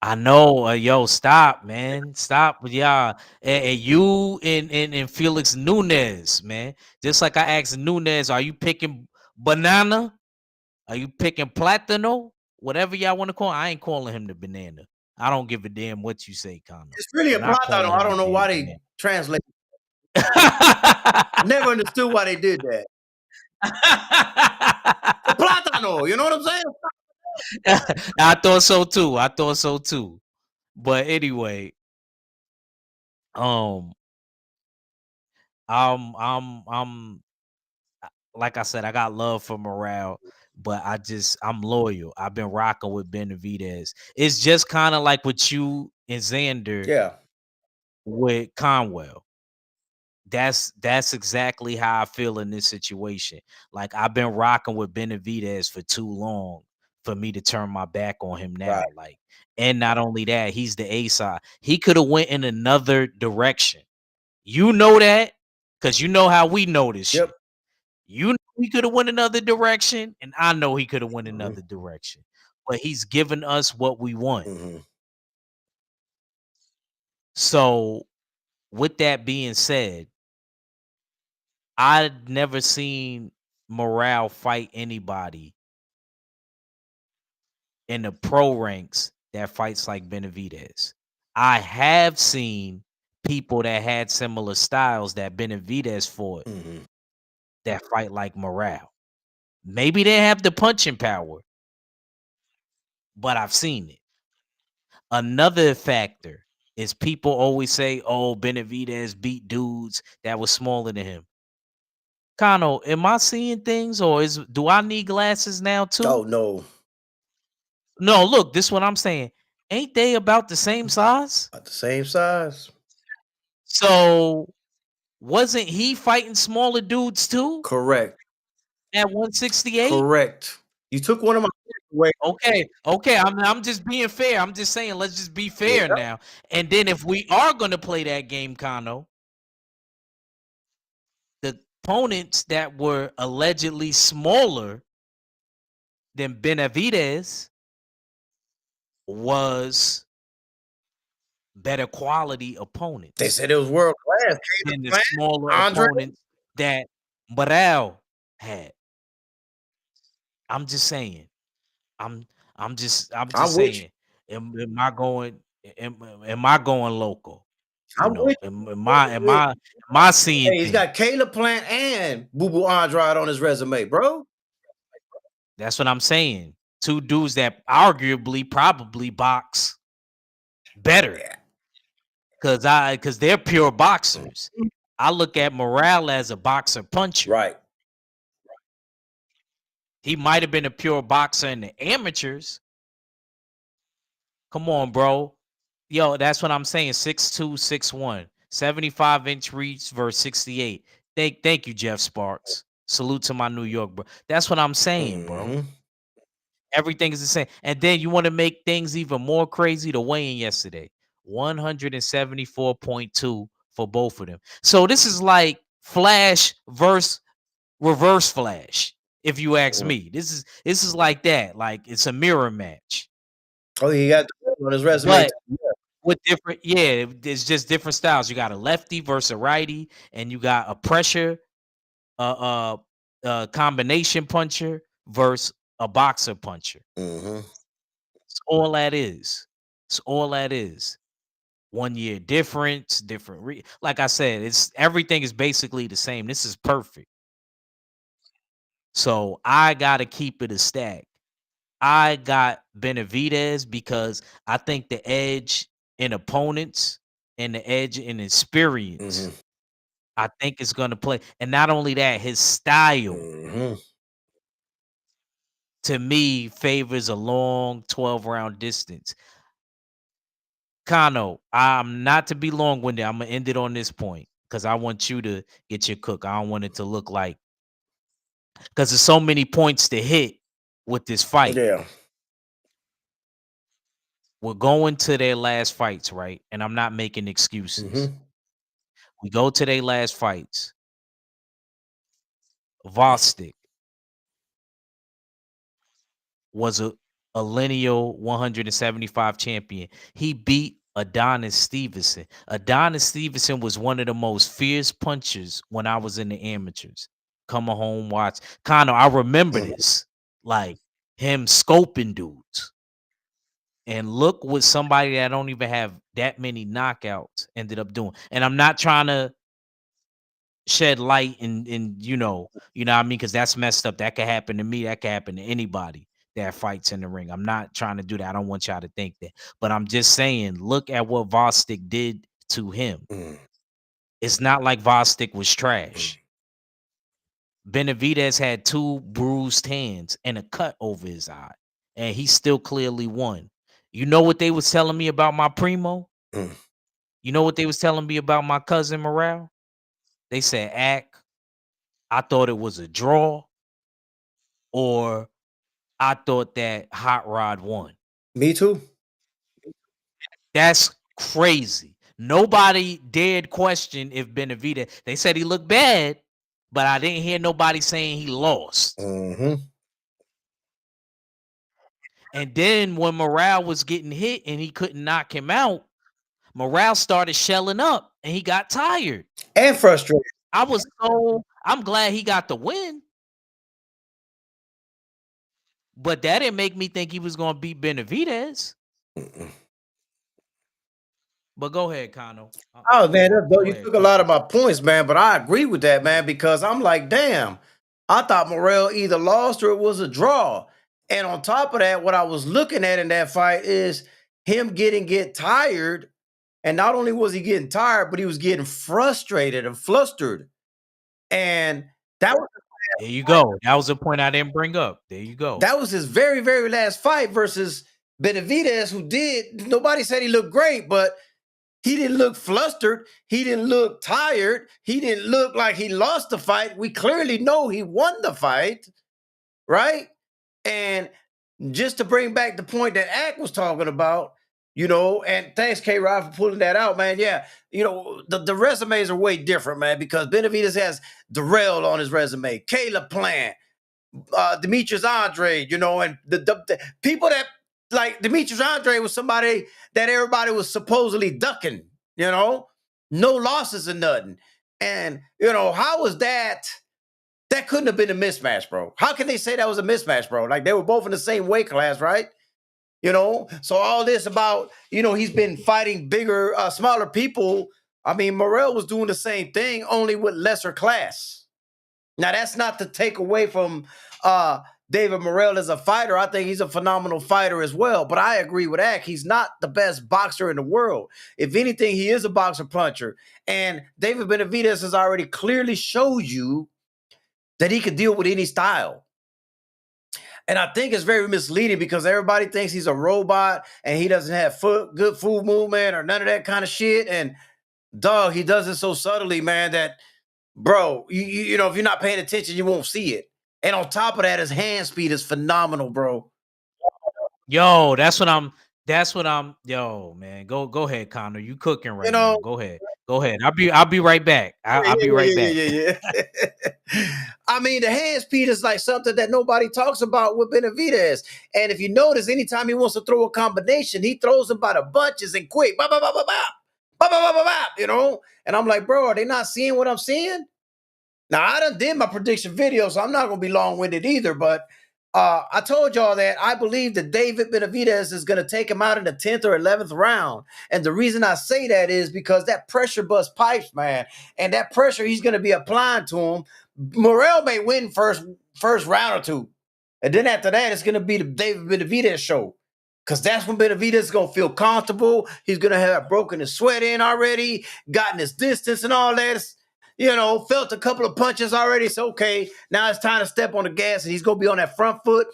I know, yo, stop, man, stop, yeah, and you and Felix Nunez, man. Just like I asked Nunez, are you picking banana? Are you picking platano? Whatever y'all want to call. I ain't calling him the banana. I don't give a damn what you say, Connor. It's really a I'm not plátano. calling I him the don't know damn why they banana. translate. I never understood why they did that. The plátano, you know what I'm saying? I thought so too. I thought so too. But anyway, um, I'm like I said, I got love for Morale, but I'm loyal. I've been rocking with Benavidez. It's just kind of like with you and Xander Yeah. with Conwell. That's exactly how I feel in this situation. Like I've been rocking with Benavidez for too long for me to turn my back on him Right. now. Like, and not only that, he's the A side. He could have went in another direction. You know that because you know how we know this Yep. shit. You know he could have went another direction, and I know he could have went Mm-hmm. another direction. But he's given us what we want. Mm-hmm. So, with that being said, I'd never seen Morale fight anybody in the pro ranks that fights like Benavidez. I have seen people that had similar styles that Benavidez fought Mm-hmm. that fight like Morale. Maybe they have the punching power, but I've seen it. Another factor is people always say, "Oh, Benavidez beat dudes that was smaller than him." Kano, am I seeing things, or do I need glasses now too? Oh no. No, look, this is what I'm saying. Ain't they about the same size? About the same size. So wasn't he fighting smaller dudes too Correct. at 168? Correct. You took one of my away. Okay. I'm just being fair. I'm just saying, let's just be Yeah. fair now. And then if we are gonna play that game, Kano, the opponents that were allegedly smaller than Benavidez was better quality They opponents said it was world class. than the Plant, smaller Andre. opponents that Morale had. I'm just saying. I'm I'm I'm just with you. saying. Am I going am I going local? You I'm with know, you. am I seeing Hey, he's got things? Caleb Plant and Boo Boo Andrade on his resume, bro. That's what I'm saying. Two dudes that arguably probably box better Yeah. because they're pure boxers. I look at Morale as a boxer puncher. Right. He might have been a pure boxer in the amateurs. Come on, bro. Yo, that's what I'm saying. 6'2", 6'1", 75-inch reach versus 68. Thank you, Jeff Sparks. Salute to my New York, bro. That's what I'm saying, bro. Mm-hmm. Everything is the same. And then you want to make things even more crazy. The weigh-in yesterday, 174.2 for both of them. So this is like Flash versus Reverse Flash. If you ask me, this is like that. Like it's a mirror match, Oh, he got the on his resume. but with different. Yeah, it's just different styles. You got a lefty versus a righty, and you got a pressure, combination puncher versus a boxer puncher. Mm-hmm. It's all that is. It's all that is. 1 year difference, different. Like I said, it's everything is basically the same. This is perfect. So I gotta keep it a stack. I got Benavidez because I think the edge in opponents and the edge in experience, Mm-hmm. I think is gonna play. And not only that, his style Mm-hmm. to me favors a long 12-round distance. Kano, I'm not to be long winded. I'm gonna end it on this point because I want you to get your cook. I don't want it to look like because there's so many points to hit with this fight. Yeah. We're going to their last fights, right? And I'm not making excuses. Mm-hmm. We go to their last fights. Vostik was a lineal 175 champion. He beat Adonis Stevenson. Adonis Stevenson was one of the most fierce punchers when I was in the amateurs. Come home, watch. Connor, I remember Mm-hmm. this. Like him scoping dudes. And look what somebody that don't even have that many knockouts ended up doing. And I'm not trying to shed light and you know what I mean, because that's messed up. That could happen to me. That could happen to anybody that fights in the ring. I'm not trying to do that. I don't want y'all to think that. But I'm just saying, look at what Vostik did to him. Mm-hmm. It's not like Vostik was trash. Benavidez had two bruised hands and a cut over his eye, and he still clearly won. You know what they was telling me about my primo? Mm-hmm. You know what they was telling me about my cousin Morale? They said, "Ack, I thought it was a draw, or I thought that Hot Rod won." Me too. That's crazy. Nobody dared question if Benavidez. They said he looked bad, but I didn't hear nobody saying he lost. Mm-hmm. And then when Morale was getting hit and he couldn't knock him out, Morale started shelling up and he got tired. And frustrated. I'm glad he got the win, but that didn't make me think he was going to beat Benavidez. Mm-mm. But go ahead, Kano. Oh man, Go you ahead, took a cook. lot of my points, man. But I agree with that, man, because I'm like, damn, I thought Morel either lost or it was a draw. And on top of that, what I was looking at in that fight is him get tired. And not only was he getting tired, but he was getting frustrated and flustered. And that was There you go. That was a point I didn't bring up. There you go. that was his very, very last fight versus Benavidez, who did. Nobody said he looked great, but he didn't look flustered. He didn't look tired. He didn't look like he lost the fight. We clearly know he won the fight, right? And just to bring back the point that Ack was talking about, and thanks K Rod for pulling that out, man. Yeah, the resumes are way different, man, because Benavidez has Darrell on his resume, Caleb Plant, Demetrius Andre, and the people that Like Demetrius Andre was somebody that everybody was supposedly ducking, no losses or nothing. And how was that? That couldn't have been a mismatch, bro. How can they say that was a mismatch, bro? Like they were both in the same weight class, right? So all this about, he's been fighting bigger, smaller people. I mean, Morrell was doing the same thing, only with lesser class. Now, that's not to take away from David Morrell as a fighter. I think he's a phenomenal fighter as well. But I agree with Ak. He's not the best boxer in the world. If anything, he is a boxer puncher. And David Benavidez has already clearly showed you that he could deal with any style. And I think it's very misleading because everybody thinks he's a robot and he doesn't have good foot movement or none of that kind of shit. And dog, he does it so subtly, man, that bro, if you're not paying attention, you won't see it. And on top of that, his hand speed is phenomenal, bro. Yo, yo, man. Go ahead, Connor. You cooking You right know, now. Go ahead. Go ahead. I'll be right back. I'll be right back. yeah. I mean, the hand speed is like something that nobody talks about with Benavidez. And if you notice, anytime he wants to throw a combination, he throws them by the bunches and quick. Bop, bop, bop, bop, bop. Bop, bop, bop, bop, bop. And I'm like, bro, are they not seeing what I'm seeing? Now, I done did my prediction video, so I'm not going to be long-winded either, but I told y'all that I believe that David Benavidez is going to take him out in the 10th or 11th round. And the reason I say that is because that pressure bust pipes, man. And that pressure he's going to be applying to him. Morrell may win first round or two. And then after that, it's going to be the David Benavidez show. Because that's when Benavidez is going to feel comfortable. He's going to have broken his sweat in already, gotten his distance and all that. Felt a couple of punches already. It's okay. Now it's time to step on the gas, and he's going to be on that front foot,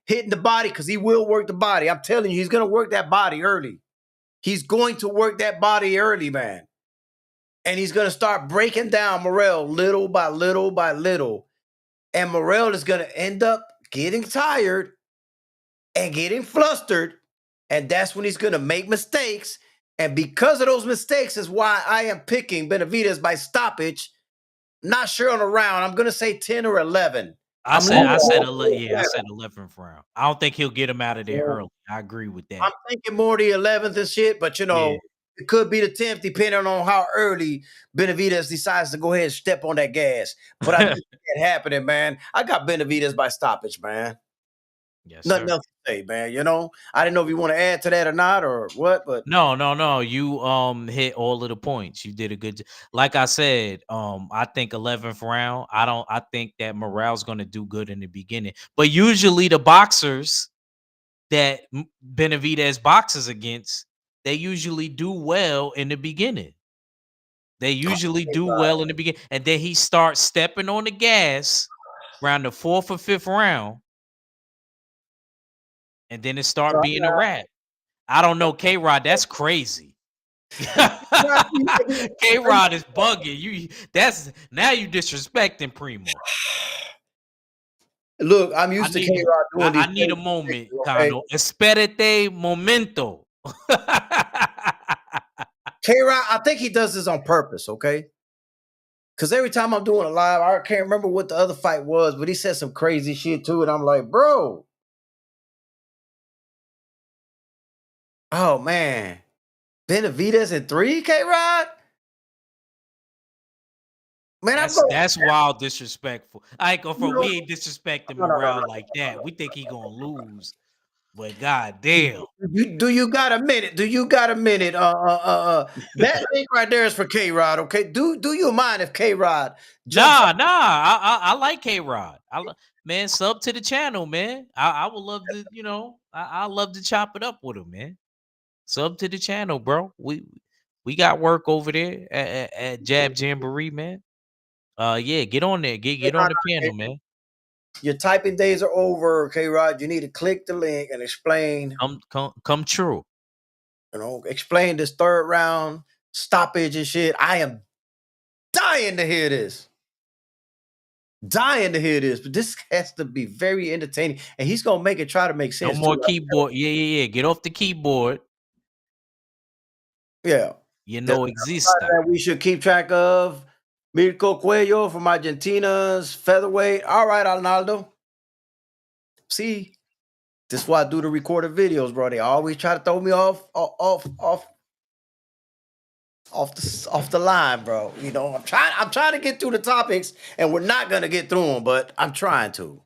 hitting the body because he will work the body. I'm telling you, he's going to work that body early. He's going to work that body early, man. And he's going to start breaking down Morrell little by little by little. And Morrell is going to end up getting tired and getting flustered. And that's when he's going to make mistakes. And because of those mistakes is why I am picking Benavidez by stoppage. Not sure on the round. I'm gonna say 10 or 11. I said 11th round. I don't think he'll get him out of there early. I agree with I'm that. thinking more the 11th and shit, but Yeah. it could be the 10th depending on how early Benavidez decides to go ahead and step on that gas. But I do see that happening, man. I got Benavidez by stoppage, man. Yes, Nothing sir. else to say, man. I didn't know if you want to add to that or not or what, but No. You hit all of the points. You did a good like I said, I think 11th round. I think that Morale's gonna do good in the beginning. But usually the boxers that Benavidez boxes against, they usually do well in the beginning. They usually do well in the beginning. And then he starts stepping on the gas around the 4th or 5th round. And then it start being a wrap. I don't know, K-Rod, that's crazy. K-Rod is bugging. That's now you disrespecting Primo. look, I'm used to K-Rod doing these I need a things, moment, okay? Kano. Esperete momento. K-Rod, I think he does this on purpose, okay? Because every time I'm doing a live, I can't remember what the other fight was, but he said some crazy shit to it. I'm like, bro. Oh, man. Benavidez in 3, K-Rod? Man, I'm going. That's wild disrespectful. I ain't gonna You front. know, We ain't disrespecting no, no, no, morale no. like that. We think he gonna lose. But god damn. Do you got a minute? Do you got a minute? That link right there is for K Rod. Okay. Do you mind if K Rod jumps Nah. I like K Rod. Man, sub to the channel, man. I would love to, I love to chop it up with him, man. Sub to the channel, bro. We got work over there at Jab Jamboree, man. Yeah, get on there. Get on the panel, man. your typing days are over, K Rod? You need to click the link and explain. Come true. Explain this third round stoppage and shit. I am dying to hear this. Dying to hear this, but this has to be very entertaining, and he's gonna make it try to make No sense more too. keyboard. Yeah. Get off the keyboard. Yeah, You there's know somebody exista. that we should keep track of. Mirko Cuello from Argentina's featherweight. All right, Arnaldo. See. This is why I do the recorded videos, bro. They always try to throw me off the line, bro. You know, I'm trying to get through the topics, and we're not gonna get through them, but I'm trying to.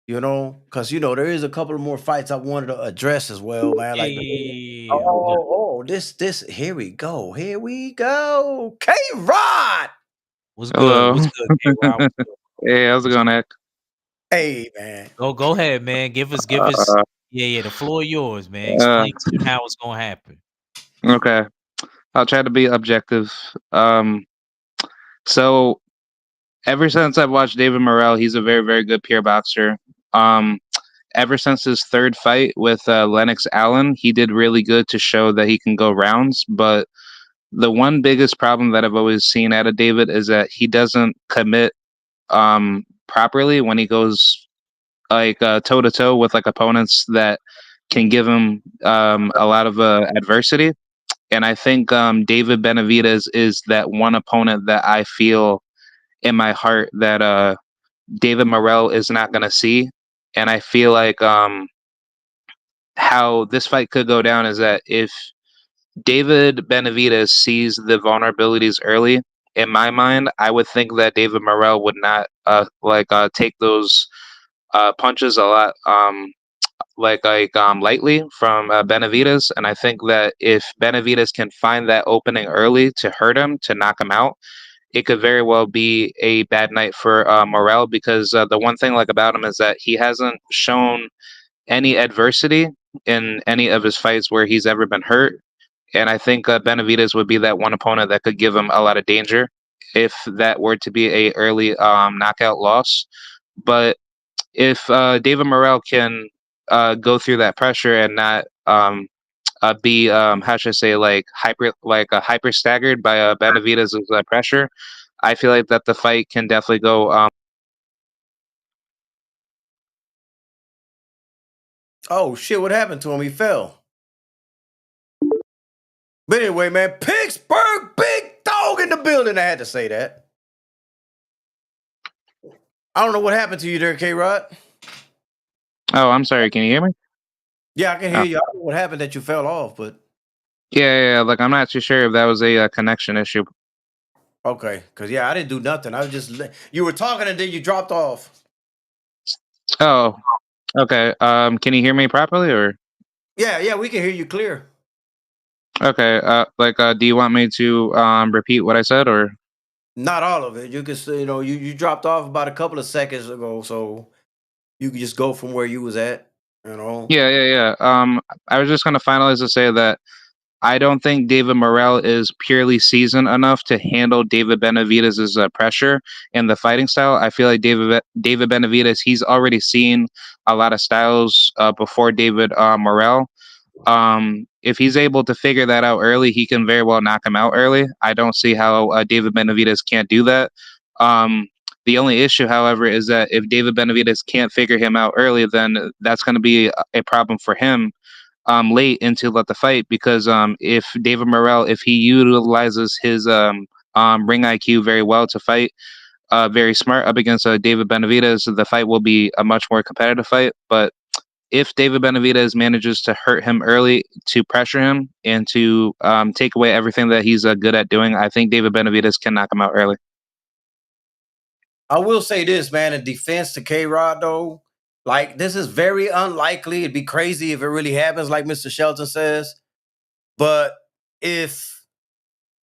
You know, because there is a couple of more fights I wanted to address as well, man. Like Hey, this. Here we go. Here we go. K Rod. what's good? Hello. What's good, K Rob? Hey, how's it going, Nick? Hey, man. Go ahead, man. Give us Uh, yeah, the floor yours, man. uh, Explain to them how it's gonna happen. okay. I'll try to be objective. So ever since I've watched David Morrell, he's a very, very good pure boxer. Um, ever since his third fight with Lennox Allen, he did really good to show that he can go rounds. But the one biggest problem that I've always seen out of David is that he doesn't commit properly when he goes like toe to toe with like opponents that can give him a lot of adversity. And I think David Benavidez is that one opponent that I feel in my heart that David Morrell is not going to see. And I feel like how this fight could go down is that if David Benavidez sees the vulnerabilities early, in my mind, I would think that David Morrell would not take those punches a lot lightly from Benavidez, and I think that if Benavidez can find that opening early to hurt him, to knock him out, it could very well be a bad night for Morrell because the one thing like about him is that he hasn't shown any adversity in any of his fights where he's ever been hurt, and I think Benavidez would be that one opponent that could give him a lot of danger if that were to be a early knockout loss. But if David Morrell can go through that pressure and not be how should I say hyper staggered by Benavidez's pressure, I feel like that the fight can definitely go. Oh shit! What happened to him? He fell. But anyway, man, Pittsburgh big dog in the building. I had to say that. I don't know what happened to you there, K Rod. Oh, I'm sorry. Can you hear me? Yeah, I can hear you. I don't know what happened that you fell off, but Yeah. Like I'm not too sure if that was a connection issue. okay. Because I didn't do nothing. I was just you were talking and then you dropped off. Oh, okay. Can you hear me properly or? Yeah, we can hear you clear. Okay. Do you want me to repeat what I said or? Not all of it. You can say, you dropped off about a couple of seconds ago, so you can just go from where you was at. Yeah. I was just gonna finalize to say that I don't think David Morrell is purely seasoned enough to handle David Benavidez's pressure and the fighting style. I feel like David Benavidez, he's already seen a lot of styles before David Morrell. If he's able to figure that out early, he can very well knock him out early. I don't see how David Benavidez can't do that. The only issue, however, is that if David Benavidez can't figure him out early, then that's going to be a problem for him late into the fight because if David Morrell, if he utilizes his ring IQ very well to fight very smart up against David Benavidez, the fight will be a much more competitive fight. But if David Benavidez manages to hurt him early, to pressure him, and to take away everything that he's good at doing, I think David Benavidez can knock him out early. I will say this, man, in defense to K Rod, though, like this is very unlikely. It'd be crazy if it really happens, like Mr. Shelton says. But if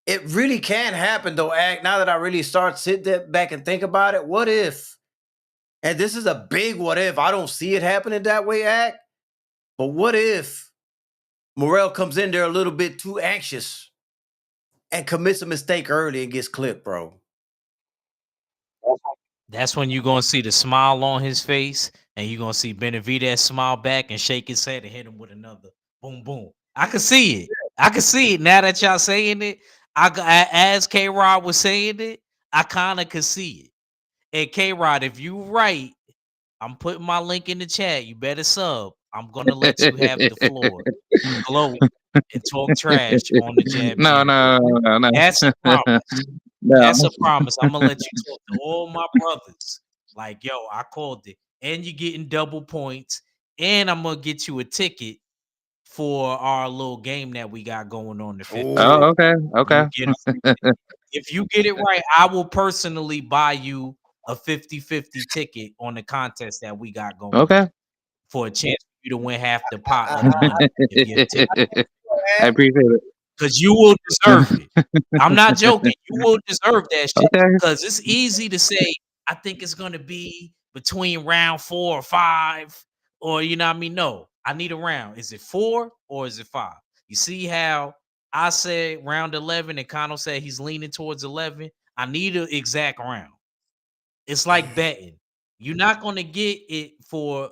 it really can happen, though, now that I really start sit back and think about it, what if? And this is a big what if. I don't see it happening that way, but what if Morrell comes in there a little bit too anxious and commits a mistake early and gets clipped, bro? That's when you're gonna see the smile on his face, and you're gonna see Benavidez smile back and shake his head and hit him with another boom, boom. I can see it. I can see it now that y'all saying it. As K Rod was saying it, I kind of could see it. And K Rod, if you right, I'm putting my link in the chat. You better sub. I'm gonna let you have the floor to gloat and talk trash on the Jab No. channel. That's a promise. No. That's a promise. I'm gonna let you talk to all my brothers. Like, yo, I called it. And you're getting double points. and I'm gonna get you a ticket for our little game that we got going on the 15th. Oh, Oh, okay, You okay, get a free ticket. If you get it right, I will personally buy you a 50-50 ticket on the contest that we got going on okay. for a chance for you to win half the pot of the I, money if your tip, I man. appreciate it. because you will deserve it. I'm not joking. You will deserve that shit Okay. because it's easy to say, I think it's going to be between round 4 or 5, or you know what I mean? No, I need a round. Is it 4 or is it 5? You see how I said round 11 and Kano said he's leaning towards 11? I need an exact round. It's like betting. You're not going to get it for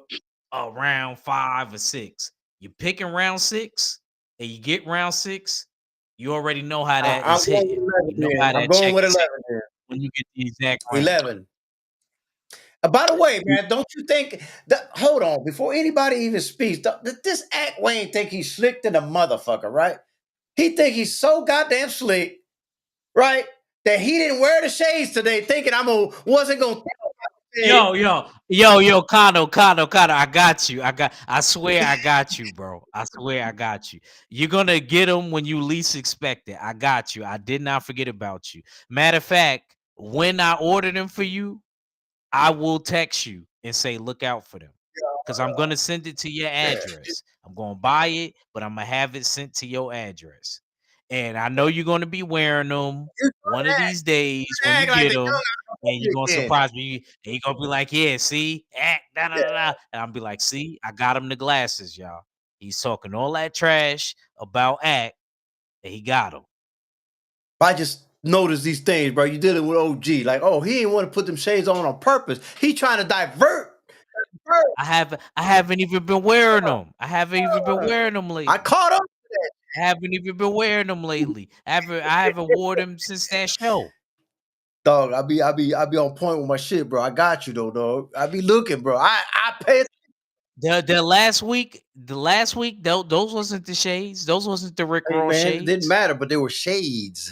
a round 5 or 6. You're picking round 6 and you get round 6. You already know how that I'm is going hitting. with 11 You know then. how I'm that going check with is 11 hitting then. when you get the exact round. 11. By the way, man, don't you think that, hold on, before anybody even speaks, this act Wayne think he's slick than a motherfucker, right? He think he's so goddamn slick, right? That he didn't wear the shades today, thinking wasn't gonna Kano, I got you. I swear I got you, bro. I swear I got you. You're gonna get them when you least expect it. I got you. I did not forget about you. Matter of fact, when I order them for you, I will text you and say, look out for them. Because I'm gonna send it to your address. I'm gonna buy it, but I'm gonna have it sent to your address. And I know you're gonna be wearing them you one of these days when you act like get the them, and you're young gonna again. surprise me. And you're gonna be like, yeah, see, act, da da da da. And I'll be like, see, I got him the glasses, y'all. He's talking all that trash about act, and he got them. I just noticed these things, bro. You dealing with OG. Like, oh, he didn't want to put them shades on purpose. He trying to divert. I haven't even been wearing them. I haven't even been wearing them I lately. caught up. I haven't even been wearing them lately. I haven't wore them since that show. Dog, I be on point with my shit, bro. I got you though, dog. I be looking, bro. I pay. The last week, those wasn't the shades. Those wasn't the Rick Hey Ross man, it didn't shades. matter, but they were shades.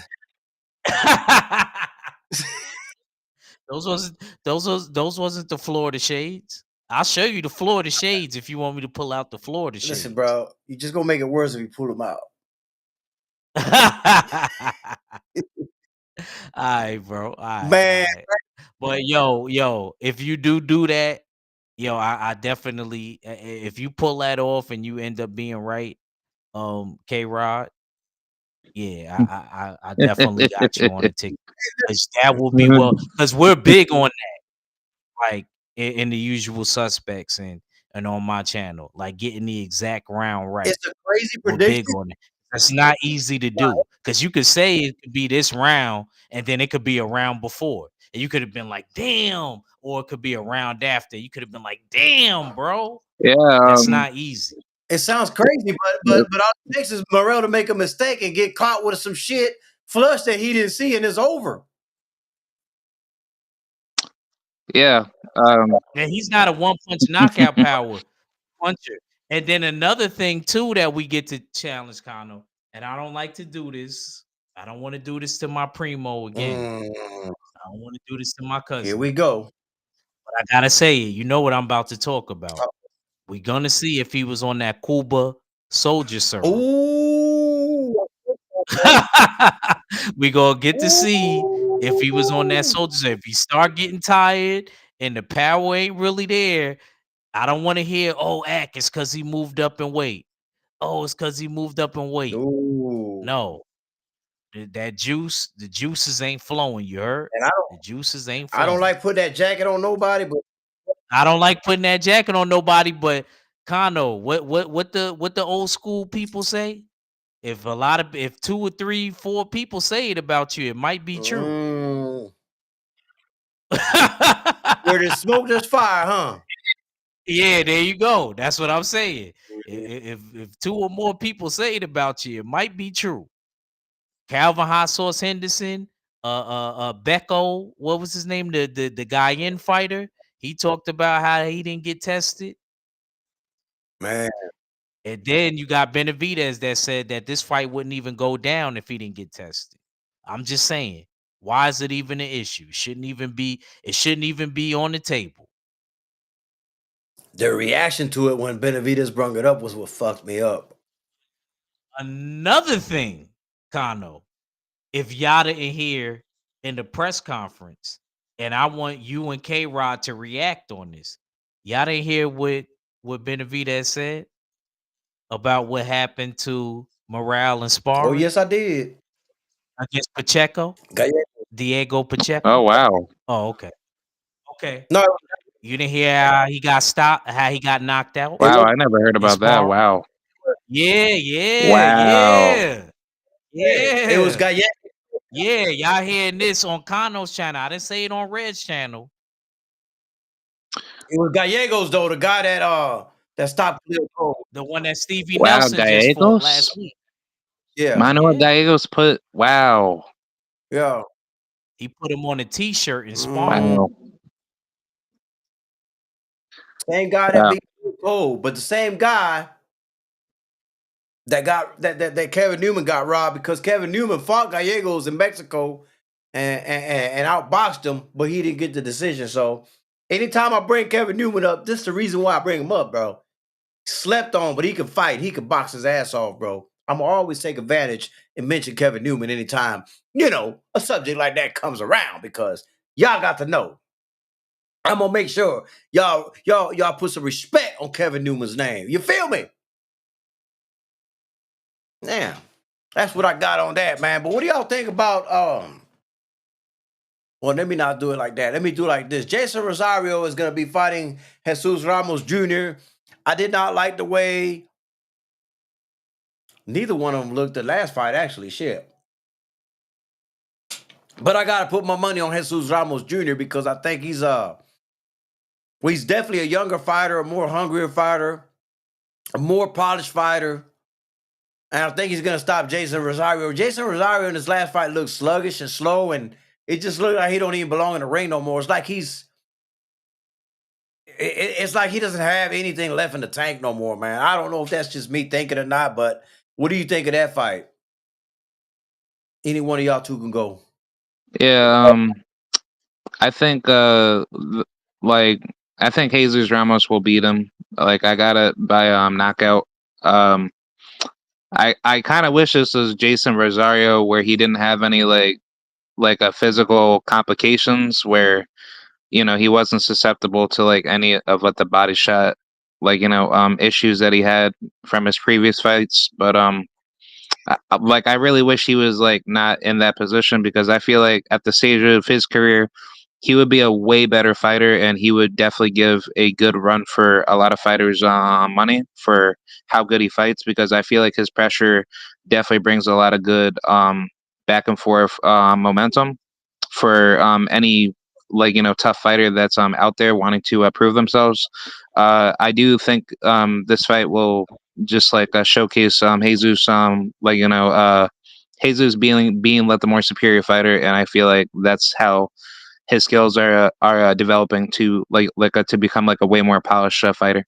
Those wasn't the Florida shades. I'll show you the Florida shades if you want me to pull out the Florida Listen, shades. bro, you just gonna make it worse if you pull them out. All right, bro. All right, all Man, right. But yo, if you do that, yo, I definitely if you pull that off and you end up being right, K Rod, yeah, I definitely got you on the ticket. 'Cause that will be because we're big on that, like in the usual suspects and on my channel, like getting the exact round right. it's a crazy We're big prediction. on it. That's not easy to do because you could say it could be this round and then it could be a round before. And you could have been like, damn, or it could be a round after. You could have been like, damn, bro. Yeah. That's not easy. It sounds crazy, but all it takes is Morel to make a mistake and get caught with some shit flush that he didn't see, and it's over. Yeah. And he's not a one punch knockout power puncher. And then another thing too that we get to challenge Kano, and I don't like to do this. I don't want to do this to my primo again. Mm, I don't want to do this to my here cousin. we go. But I gotta say it. You know what I'm about to talk about. We're gonna see if he was on that Cuba soldier serum. Ooh, We gonna get to see if he was on that ooh. soldier serum. If he start getting tired and the power ain't really there, I don't want to hear, oh, Ack, it's because he moved up in weight. Oh, it's because he moved up in weight. Ooh. No, the juices ain't flowing. You heard? And The juices ain't I don't flowing. like putting that jacket on nobody, but I don't like putting that jacket on nobody, but Kano, what the old school people say? If 2 or 3, 4 people say it about you, it might be true. where there's smoke, there's fire, huh? Yeah, there you go. That's what I'm saying. If 2 or more people say it about you, it might be true. Calvin Hot Sauce Henderson, Becco, what was his name? The guy in fighter. He talked about how he didn't get tested. Man, And then you got Benavidez that said that this fight wouldn't even go down if he didn't get tested. I'm just saying, why is it even an issue? It shouldn't even be on the table. The reaction to it when Benavidez brung it up was what fucked me up. Another thing, Kano, if y'all didn't hear in the press conference, and I want you and K Rod to react on this. Y'all didn't hear what Benavidez said about what happened to Morale and Oh sparring yes, I did. against Pacheco, Gallego. Diego Oh Pacheco. wow. Oh, okay. Okay. No, You didn't hear how he got stopped, how he got knocked out it Wow, was I never heard in about that. sparring? Wow. Yeah, yeah, Wow. yeah. it was Yeah. Gallego. Yeah, y'all hearing this on Kano's channel. I didn't say it on Red's channel. It was Gallegos though, the guy that stopped Khalil Cole. The one that Stevie Wow, Nelson just fought Gallegos? last week. Yeah, Manuel Yeah. Gallegos put wow. yeah. He put him on a t-shirt and sparring. Mm, Wow. same guy that Wow. beat Khalil Cole, but the same guy that Kevin Newman got robbed because Kevin Newman fought Gallegos in Mexico and outboxed him, but he didn't get the decision. So anytime I bring Kevin Newman up, this is the reason why I bring him up, bro. Slept on, but he can fight. He can box his ass off, bro. I'm gonna always take advantage and mention Kevin Newman anytime, a subject like that comes around because y'all got to know. I'm gonna make sure y'all put some respect on Kevin Newman's name. You feel me? Yeah. That's what I got on that, man. But what do y'all think about well, let me not do it like that. Let me do it like this. Jason Rosario is gonna be fighting Jesus Ramos Jr. I did not like the way neither one of them looked the last fight, actually. Shit. But I gotta put my money on Jesus Ramos Jr. because I think he's definitely a younger fighter, a more hungrier fighter, a more polished fighter. And I think he's gonna stop Jason Rosario. Jason Rosario in his last fight looked sluggish and slow, and it just looked like he don't even belong in the ring no more. It's like it's like he doesn't have anything left in the tank no more, man. I don't know if that's just me thinking or not, but what do you think of that fight? Any one of y'all two can go. Yeah, I think like I think Jesus Ramos will beat him. Like I got it by knockout. Um I kind of wish this was Jason Rosario where he didn't have any like a physical complications where he wasn't susceptible to like any of what the body shot issues that he had from his previous fights. But like I really wish he was like not in that position because I feel like at the stage of his career he would be a way better fighter and he would definitely give a good run for a lot of fighters money for how good he fights because I feel like his pressure definitely brings a lot of good back and forth momentum for any tough fighter that's out there wanting to prove themselves. I do think this fight will just showcase Jesus Jesus being the more superior fighter, and I feel like that's how his skills are developing to to become like a way more polished fighter.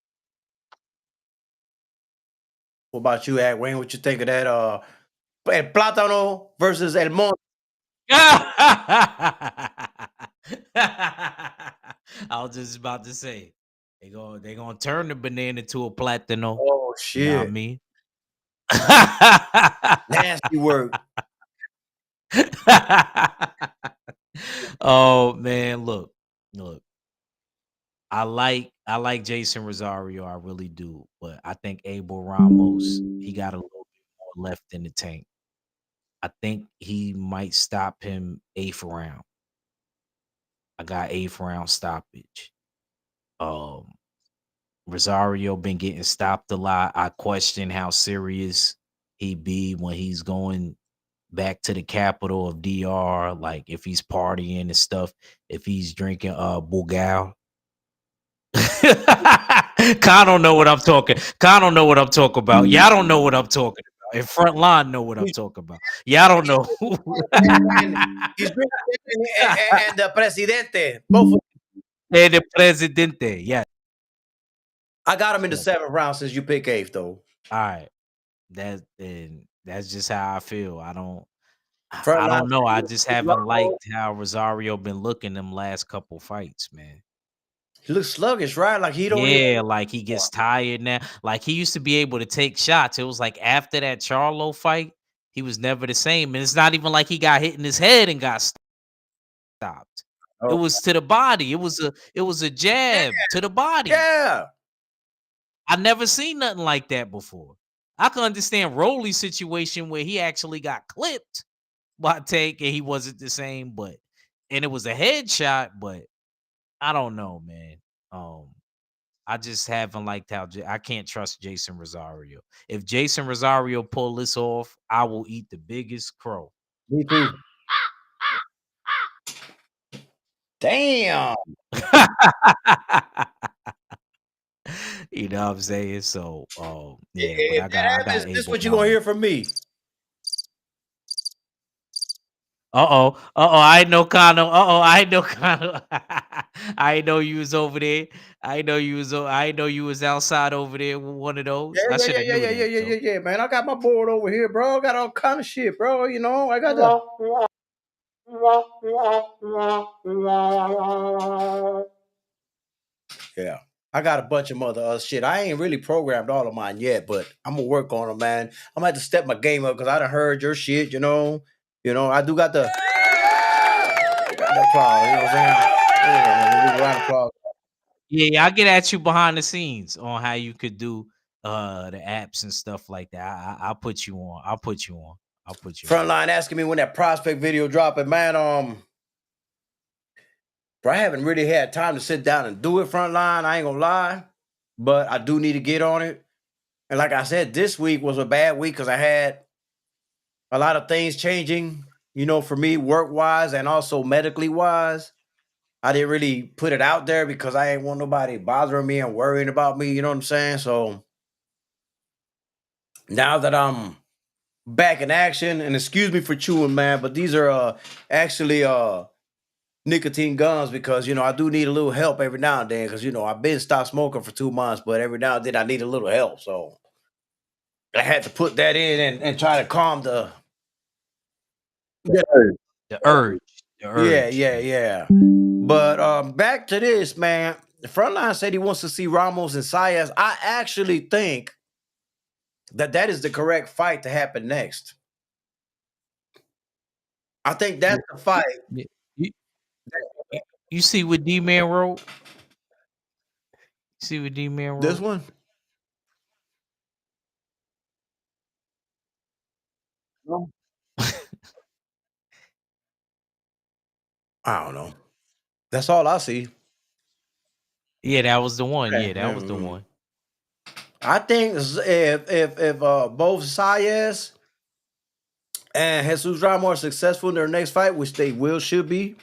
What about you, Ad Wayne? What you think of that? El Plátano versus El Mon. I was just about to say they gonna turn the banana into a platano. Oh You know what I shit. mean? Nasty work. Oh man, look. I like Jason Rosario, I really do, but I think Abel Ramos he got a little bit more left in the tank. I think he might stop him eighth round. I got eighth round stoppage. Um, Rosario been getting stopped a lot. I question how serious he be when he's going back to the capital of DR, like if he's partying and stuff, if he's drinking Bugal. Khan don't know what I'm talking. Khan don't know what I'm talking about. Y'all don't know what I'm talking about. And front line know what I'm He's talking about. Y'all don't know. and he's and the presidente. Both of The presidente. Yeah. I got him in the Look, seventh round since you pick eighth though. all right. That's just how I feel. I don't. Front I line. don't know. I just haven't liked how Rosario been looking them last couple fights, man. He looks sluggish, right? Like he don't even. Yeah, like he gets tired now. Like he used to be able to take shots. It was like after that Charlo fight, he was never the same. And it's not even like he got hit in his head and got stopped. It Oh, was to the body. It was a jab to the body. yeah. I never seen nothing like that before. I can understand Rolly's situation where he actually got clipped by Tank and he wasn't the same, but and it was a headshot, but I don't know, man. Um, I just haven't liked how I can't trust Jason Rosario. If Jason Rosario pull this off, I will eat the biggest crow. Me too. Damn. You know what I'm saying? So, yeah, but If I that got happens, this Abel what you gonna Mamba. hear from me. I ain't know Kano. I ain't know Kano. I ain't know you was over there. I ain't know you was outside over there with one of Yeah, those. I yeah, should yeah, have yeah, knew yeah, yeah, that yeah, though. yeah, yeah, man. I got my board over here, bro. I got all kind of shit, bro. You know, I got the. Yeah. I got a bunch of other shit. I ain't really programmed all of mine yet, but I'm gonna work on them, man. I'm gonna have to step my game up because I done heard your shit, you know. I do got the applause, you know what I'm saying? Yeah, man, round of applause. Yeah, I'll get at you behind the scenes on how you could do the apps and stuff like that. I'll put you on. I'll put you on. I'll put you on. Frontline asking me when that prospect video dropping, man. Bro, I haven't really had time to sit down and do it, Frontline. I ain't gonna lie, but I do need to get on it. And like I said, this week was a bad week because I had a lot of things changing, for me, work wise and also medically wise. I didn't really put it out there because I ain't want nobody bothering me and worrying about me, you know what I'm saying? So now that I'm back in action, and excuse me for chewing, man, but these are actually nicotine gums because I do need a little help every now and then because I've been stopped smoking for 2 months, but every now and then I need a little help. So I had to put that in and try to calm the. Yeah, The urge. The yeah, urge. yeah, Yeah. yeah. But back to this, man. The Frontline said he wants to see Ramos and Saez. I actually think that is the correct fight to happen next. I think that's Yeah. the fight. Yeah. You see what D Man wrote? See what D Man This wrote? one, I don't know. That's all I see. Yeah, that was the one. Okay. Yeah, that was the one. I think if both Saez and Jesus Ramos are successful in their next fight, which they should be,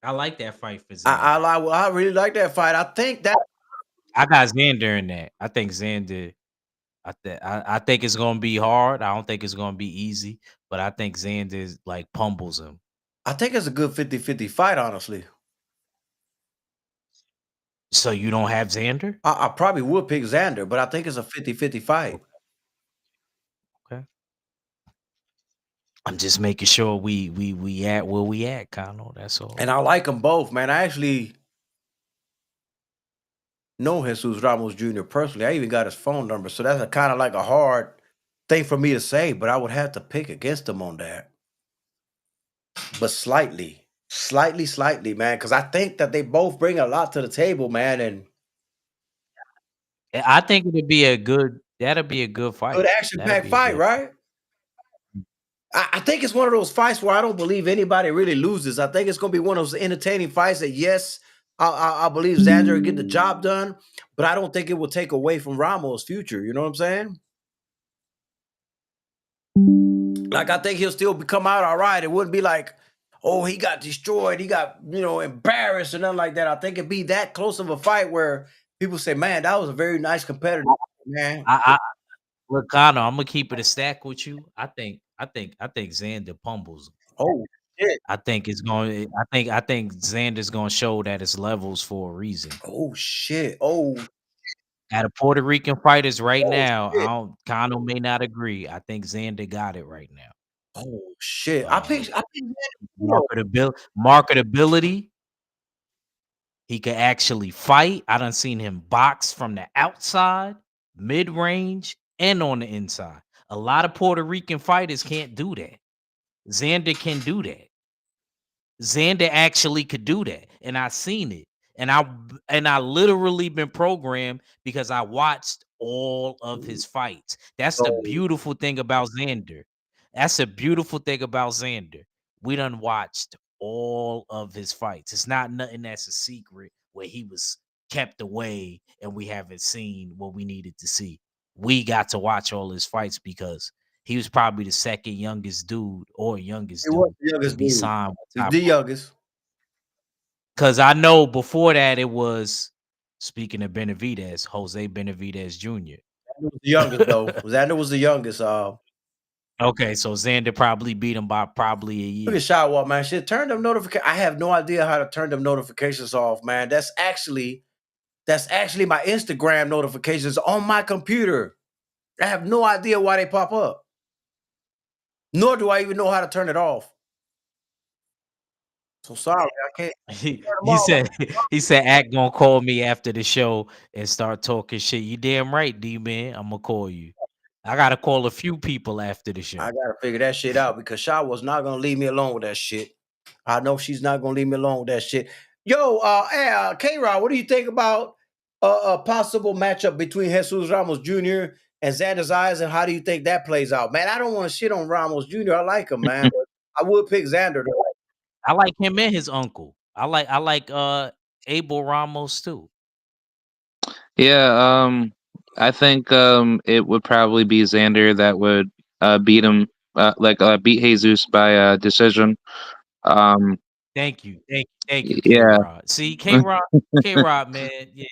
I like that fight for I Xander. like. I really like that fight. I think that. I got Xander in that. I think Xander. I think it's gonna be hard. I don't think it's gonna be easy, but I think Xander like pummels him. I think it's a good 50-50 fight, honestly. So you don't have Xander? I probably would pick Xander, but I think it's a 50-50 fight. Okay. Okay. I'm just making sure we at where we at, Kano. That's all. And I like them both, man. I actually know Jesus Ramos Jr. personally. I even got his phone number, so that's kind of like a hard thing for me to say, but I would have to pick against him on that. But slightly, man, because I think that they both bring a lot to the table, man, and I think it'd be a good. That'll be a good good fight. That'll action-packed be a fight, good fight. right? I think it's one of those fights where I don't believe anybody really loses. I think it's going to be one of those entertaining fights that, yes, I believe Xander will get the job done, but I don't think it will take away from Ramos' future. You know what I'm saying? Like, I think he'll still come out all right. It wouldn't be like, oh, he got destroyed. He got, embarrassed or nothing like that. I think it'd be that close of a fight where people say, man, that was a very nice competitor, man. I look, Kano. I'm gonna keep it a stack with you. I think Xander pummels him. Oh, shit. I think it's going. I think Xander's gonna show that it's levels for a reason. Oh, shit. Oh, At a Puerto Rican fighters right oh, now, I shit. don't. Kano may not agree. I think Xander got it right now. Oh, shit. I Um, picked Xander. marketability. He could actually fight. I done seen him box from the outside, mid range, and on the inside. A lot of Puerto Rican fighters can't do that. Xander can do that. Xander actually could do that, and I seen it, and I literally been programmed because I watched all of his fights. That's the So beautiful thing about Xander. That's a beautiful thing about Xander. We done watched all of his fights. It's not nothing that's a secret where he was kept away and we haven't seen what we needed to see. We got to watch all his fights because he was probably the second youngest dude or he youngest was dude the to youngest be dude. signed with He's Top the Rank. youngest. Because I know before that it was, speaking of Benavidez, Jose Benavidez Jr. Xander was the youngest though. Xander was the youngest. Okay, so Xander probably beat him by probably a Look at year. Shotwalk, man. Shit, turn them notifications. I have no idea how to turn them notifications off, man. That's actually my Instagram notifications on my computer. I have no idea why they pop up. Nor do I even know how to turn it off. So sorry, I can't He, turn them he off. said he said Act gonna call me after the show and start talking shit. You damn right, D man. I'm gonna call you. I gotta call a few people after the I show. gotta figure that shit out because Shaw was not gonna leave me alone with that shit. I know she's not gonna leave me alone with that shit. Yo, K-Rod, what do you think about a possible matchup between Jesus Ramos Jr. and Xander Zayas, and how do you think that plays out? Man, I don't want to shit on Ramos Jr. I like him, man, but I would pick Xander though. I like him and his uncle. I like Abel Ramos too. Yeah, I think it would probably be Xander that would beat him, beat Jesus by decision. Um, Thank you, K yeah, Rod. See, K Rod, man, yeah, man, you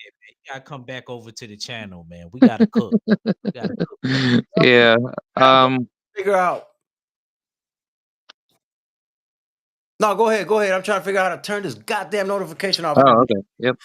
gotta come back over to the channel, man. We gotta cook. We gotta cook, brother. yeah. I'm trying to Um, figure out. No, go ahead. I'm trying to figure out how to turn this goddamn notification off. oh, okay. Yep.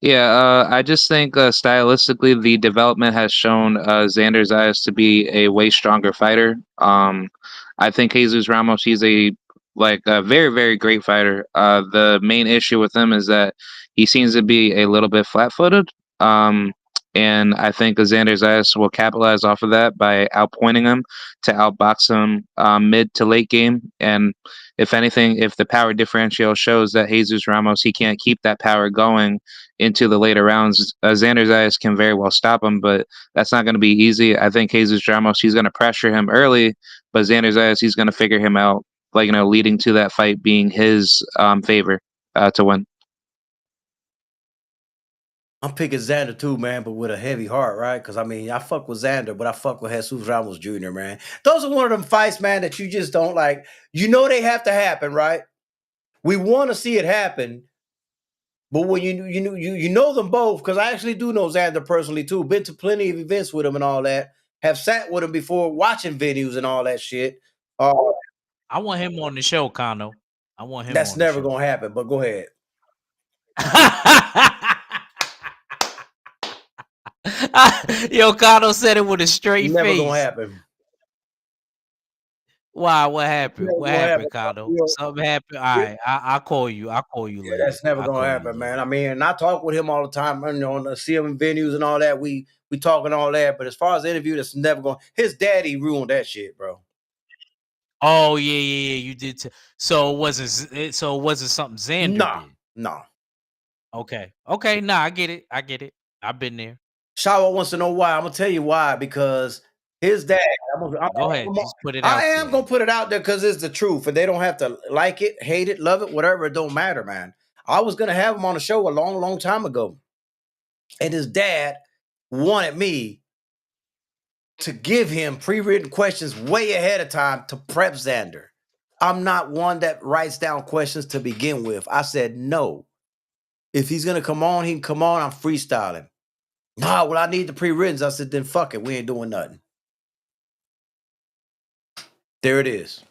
Yeah, I just think stylistically the development has shown Xander's eyes to be a way stronger fighter. I think Jesus Ramos, he's a very, very great fighter. The main issue with him is that he seems to be a little bit flat-footed. Um, and I think Xander's eyes will capitalize off of that by outpointing him to outbox him mid to late game. And if anything, if the power differential shows that Jesus Ramos he can't keep that power going into the later rounds, Xander Zayas can very well stop him, but that's not going to be easy. I think Jesus Ramos, he's going to pressure him early, but Xander Zayas, he's going to figure him out, leading to that fight being his favor to win. I'm picking Xander too, man, but with a heavy heart, right? Because I mean, I fuck with Xander, but I fuck with Jesus Ramos Jr., man. Those are one of them fights, man, that you just don't like. You know they have to happen, right? We want to see it happen, but when you know them both, because I actually do know Xander personally too. Been to plenty of events with him and all that. Have sat with him before, watching venues and all that shit. Uh, I want him on the show, Kano. I want him that's on the never show. gonna happen. But go ahead. Yo, Kano said it with a straight Never gonna face. happen. Why? What happened? Never What gonna happened, happen. Kano? Something happened. All right, I'll call you. I'll call you Yeah, later. that's never I'll gonna call you happen, man. later. I mean, and I talk with him all the time, you know, and see him in venues and all that. We talk and all that, but as far as the interview, that's never going. His daddy ruined that shit, bro. Oh yeah. You did. So it wasn't something Xander Nah, did. nah. Okay. Nah, I get it. I've been there. Shawa wants to know why. I'm gonna tell you why, because his dad. Go ahead. Just put it I out am there. gonna put it out there because it's the truth, and they don't have to like it, hate it, love it, whatever. It don't matter, man. I was gonna have him on the show a long, long time ago, and his dad wanted me to give him pre-written questions way ahead of time to prep Xander. I'm not one that writes down questions to begin with. I said no. If he's gonna come on, he can come on. I'm freestyling. Nah, well, I need the pre-writtens. I said, then fuck it. We ain't doing nothing. There it is.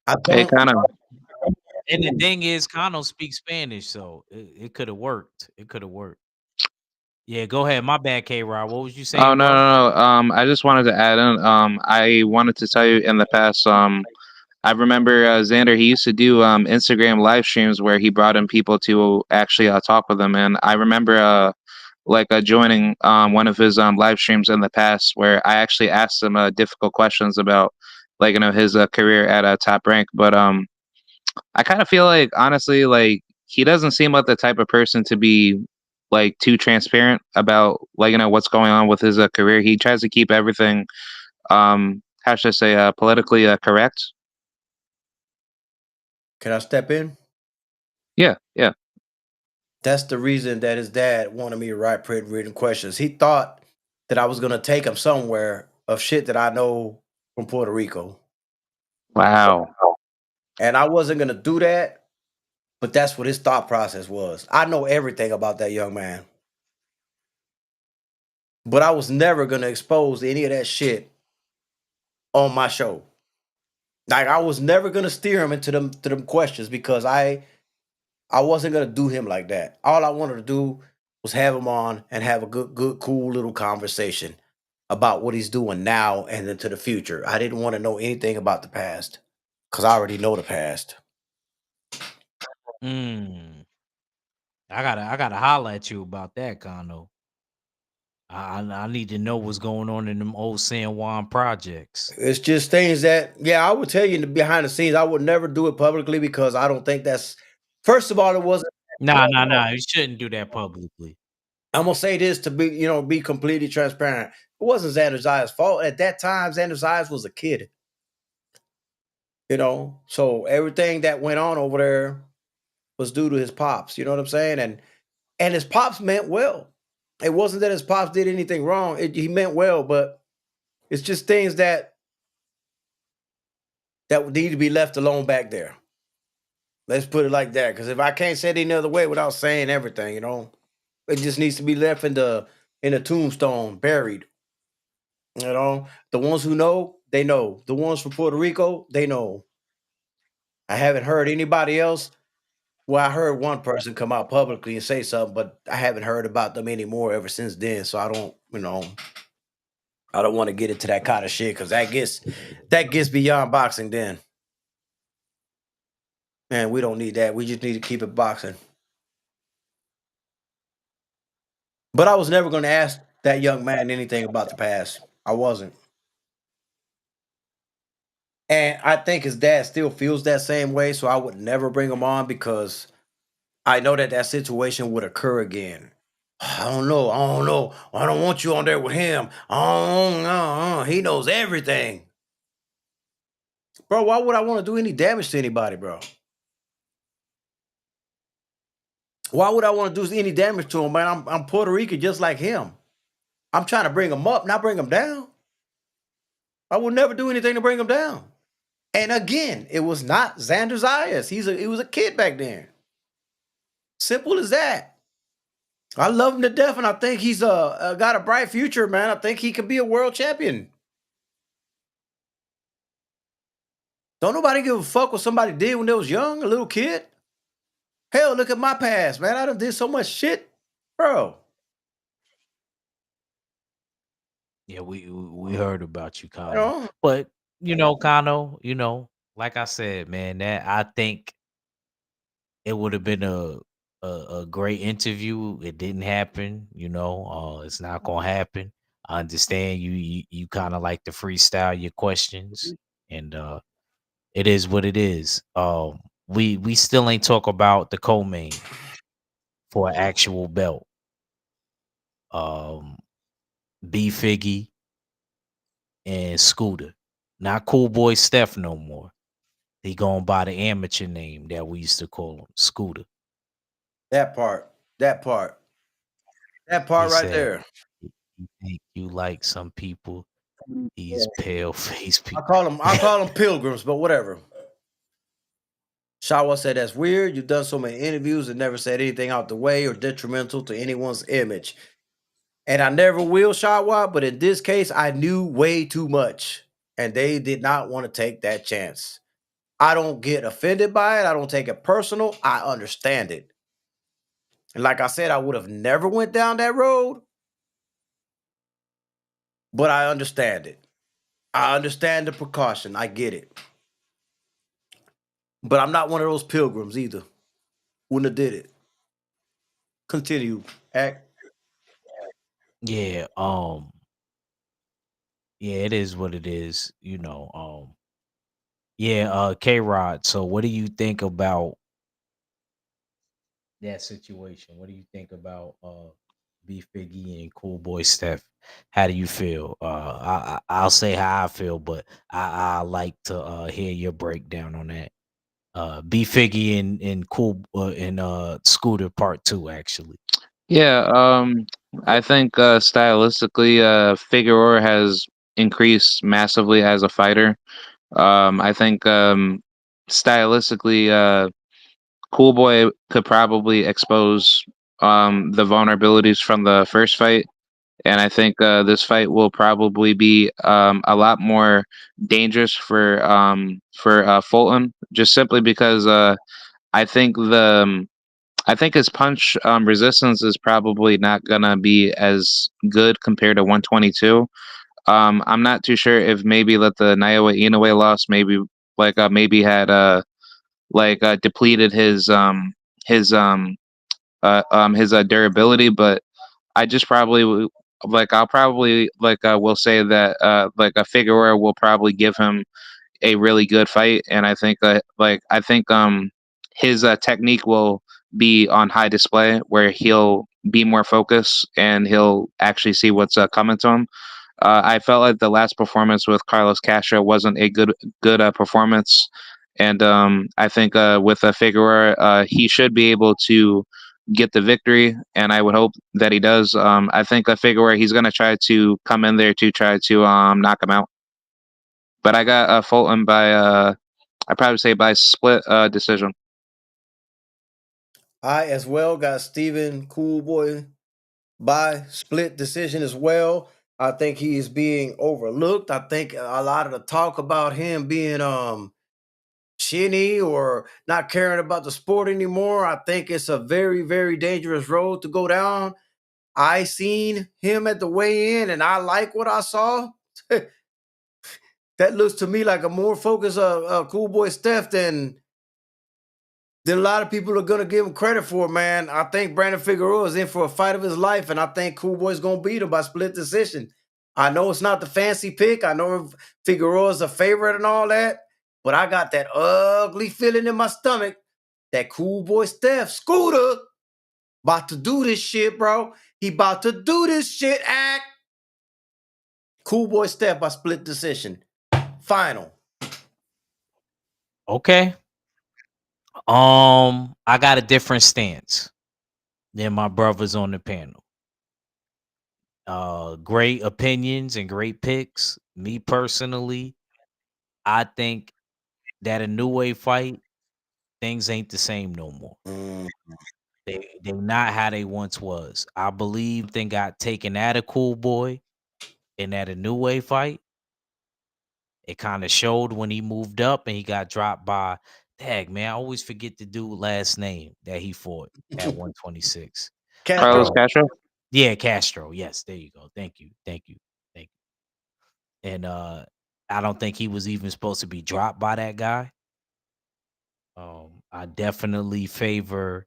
I Hey, don't. kind of. And the thing is, Kano speaks Spanish, so it could have worked. It could have worked. Yeah, go ahead. My bad, K Rod. What was you Oh saying, no, bro? no, no. I just wanted to add in. I wanted to tell you in the past. I remember Xander. He used to do Instagram live streams where he brought in people to actually talk with him, and I remember joining one of his live streams in the past where I actually asked him difficult questions about his career at Top Rank. But I kind of feel like honestly he doesn't seem like the type of person to be too transparent about what's going on with his career. He tries to keep everything how should I say politically correct. Can I step in? Yeah, yeah. That's the reason that his dad wanted me to write written questions. He thought that I was gonna take him somewhere of shit that I know from Puerto Rico. Wow. And I wasn't gonna do that, but that's what his thought process was. I know everything about that young man. But I was never gonna expose any of that shit on my show. Like I was never gonna steer him into them questions because I wasn't gonna do him like that. All I wanted to do was have him on and have a good, cool little conversation about what he's doing now and into the future. I didn't want to know anything about the past because I already know the past. Mm. I gotta holler at you about that, Kano. I need to know what's going on in them old San Juan projects. It's just things that, yeah, I would tell you in the behind the scenes. I would never do it publicly because I don't think that's. First of all, it wasn't. Nah, nah, nah. You shouldn't do that publicly. I'm gonna say this to be completely transparent. It wasn't Xander Zaya's fault at that time. Xander Zayas was a kid, so everything that went on over there was due to his pops. You know what I'm saying? And his pops meant well. It wasn't that his pops did anything wrong. He meant well, but it's just things that need to be left alone back there. Let's put it like that. Because if I can't say it any other way without saying everything, it just needs to be left in the tombstone, buried. The ones who know, they know. The ones from Puerto Rico, they know. I haven't heard anybody else. Well, I heard one person come out publicly and say something, but I haven't heard about them anymore ever since then. So I don't want to get into that kind of shit because that gets beyond boxing. Then, man, we don't need that. We just need to keep it boxing. But I was never going to ask that young man anything about the past. I wasn't, and I think his dad still feels that same way. So I would never bring him on because I know that situation would occur again. I don't know. I don't know. I don't want you on there with him. Oh, no, he knows everything. Bro, why would I want to do any damage to anybody, bro? Why would I want to do any damage to him, man? I'm Puerto Rican just like him. I'm trying to bring him up, not bring him down. I would never do anything to bring him down. And again, it was not Xander Zayas. He was a kid back then. Simple as that. I love him to death, and I think he's got a bright future, man. I think he could be a world champion. Don't nobody give a fuck what somebody did when they was young, a little kid. Hell, look at my past, man. I done did so much shit, bro. Yeah, we heard about you, You Kano. know, But Kano, like I said, man, that I think it would have been a great interview. It didn't happen, it's not gonna happen. I understand you kind of like to freestyle your questions, and it is what it is. We still ain't talk about the co-main for an actual belt. Um, B Figgy and Scooter, not Cool Boy Steph no more. He going by the amateur name that we used to call him, Scooter. that part, that part, that He part right said, there. "You think you like some people? These pale face I people." call them, I call them pilgrims, but whatever. Shawa said that's weird. You've done so many interviews and never said anything out the way or detrimental to anyone's image. And I never will, Shawa, but in this case, I knew way too much. And they did not want to take that chance. I don't get offended by it. I don't take it personal. I understand it. And like I said, I would have never went down that road, but I understand it. I understand the precaution. I get it. But I'm not one of those pilgrims either. Wouldn't have did it. Continue. Act. Yeah, yeah, it is what it is, you know. Yeah, K Rod. So what do you think about that situation? What do you think about B Figgy and Cool Boy Steph? How do you feel? I'll say how I feel, but I like to hear your breakdown on that. B Figgy and Cool and Scooter Part 2 actually. Yeah, I think stylistically, Figueroa has increased massively as a fighter. I think stylistically, Cool Boy could probably expose the vulnerabilities from the first fight, and I think this fight will probably be a lot more dangerous for Fulton, just simply because I think I think his punch resistance is probably not gonna be as good compared to 122. I'm not too sure if maybe let the Naoya Inoue loss maybe had depleted his durability, but I just probably I'll probably will say that a Figueroa will probably give him a really good fight, and I think his technique will be on high display, where he'll be more focused and he'll actually see what's coming to him. I felt like the last performance with Carlos Castro wasn't a good performance, and I think with Figueroa, he should be able to get the victory, and I would hope that he does. I think Figueroa, he's going to try to come in there to try to knock him out. But I got Fulton by I probably say by split decision. I as well got Steven Cool Boy by split decision as well. I think he is being overlooked. I think a lot of the talk about him being chinny or not caring about the sport anymore. I think it's a very, very dangerous road to go down. I seen him at the weigh in and I like what I saw. That looks to me like a more focused Cool Boy Steph than a lot of people are gonna give him credit for, man. I think Brandon Figueroa is in for a fight of his life, and I think Cool Boy's gonna beat him by split decision. I know it's not the fancy pick. I know Figueroa's a favorite and all that, but I got that ugly feeling in my stomach that Cool Boy Steph Scooter about to do this shit, bro. He about to do this shit. Act Cool Boy Steph by split decision. Final. Okay. I got a different stance than my brothers on the panel. Great opinions and great picks. Me personally, I think that a new wave fight, things ain't the same no more. Mm. They not how they once was. I believe they got taken out of Cool Boy and at a new wave fight. It kind of showed when he moved up and he got dropped by Tag, man. I always forget the dude last name that he fought at 126. Carlos Castro. Castro. Yeah, Castro. Yes, there you go. Thank you. Thank you. Thank you. And I don't think he was even supposed to be dropped by that guy. I definitely favor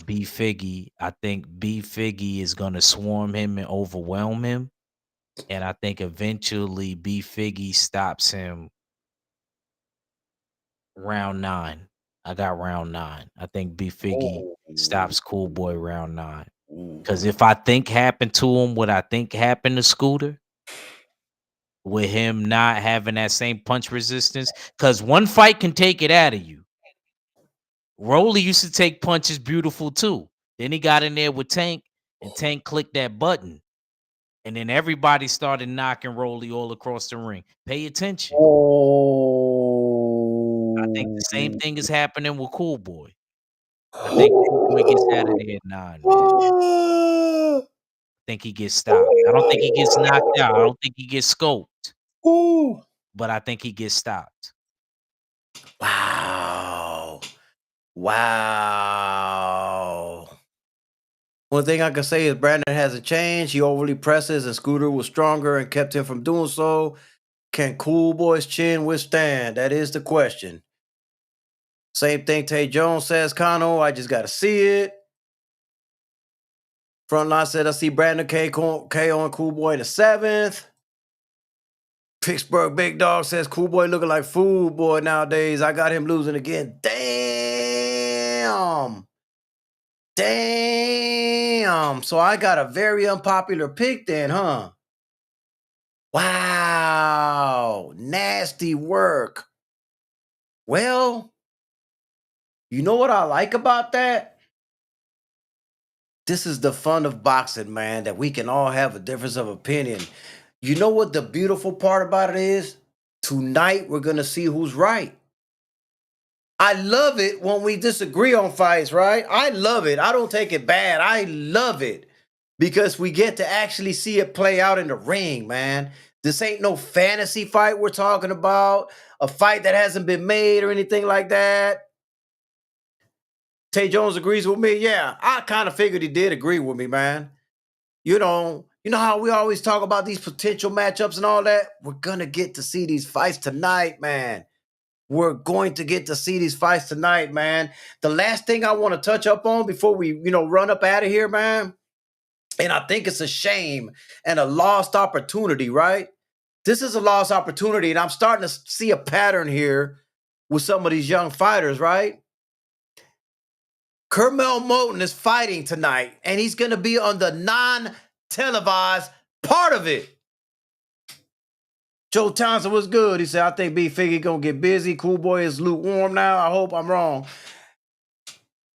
B Figgy. I think B Figgy is gonna swarm him and overwhelm him. And I think eventually B Figgy stops him round 9. I got round 9. I think B Figgy Oh. stops Cool Boy round 9. Ooh. Because if I think happened to him what I think happened to Scooter, with him not having that same punch resistance, because one fight can take it out of you. Rolly used to take punches beautiful too. Then he got in there with Tank, and Tank clicked that button. And then everybody started knocking Rolly all across the ring. Pay attention. I think the same Oh. thing is happening with Cool Boy. I think Cool Boy gets out of there at 9, man. I think he gets stopped. I don't think he gets knocked out. I don't think he gets scoped, Ooh. but I think he gets stopped. Wow. Wow. One thing I can say is Brandon hasn't changed. He overly presses, and Scooter was stronger and kept him from doing so. Can Cool Boy's chin withstand? That is the question. Same thing Tay Jones says, Kano. I just got to see it. Frontline said, I see Brandon KO and Cool Boy in the 7th. Pittsburgh Big Dog says, Cool Boy looking like food boy nowadays. I got him losing again. Damn. Damn. So I got a very unpopular pick then, huh? Wow. Nasty work. Well, you know what I like about that? This is the fun of boxing, man, that we can all have a difference of opinion. You know what the beautiful part about it is? Tonight, we're going to see who's right. I love it when we disagree on fights, right? I love it. I don't take it bad. I love it because we get to actually see it play out in the ring, man. This ain't no fantasy fight we're talking about, a fight that hasn't been made or anything like that. Tay Jones agrees with me. Yeah, I kind of figured he did agree with me, man. You know how we always talk about these potential matchups and all that? We're going to get to see these fights tonight, man. We're going to get to see these fights tonight, man. The last thing I want to touch up on before we, run up out of here, man, and I think it's a shame and a lost opportunity, right? This is a lost opportunity, and I'm starting to see a pattern here with some of these young fighters, right? Kermel Moton is fighting tonight, and he's going to be on the non-televised part of it. Joe Townsend was good. He said, I think B Figgy going to get busy. Cool Boy is lukewarm now. I hope I'm wrong.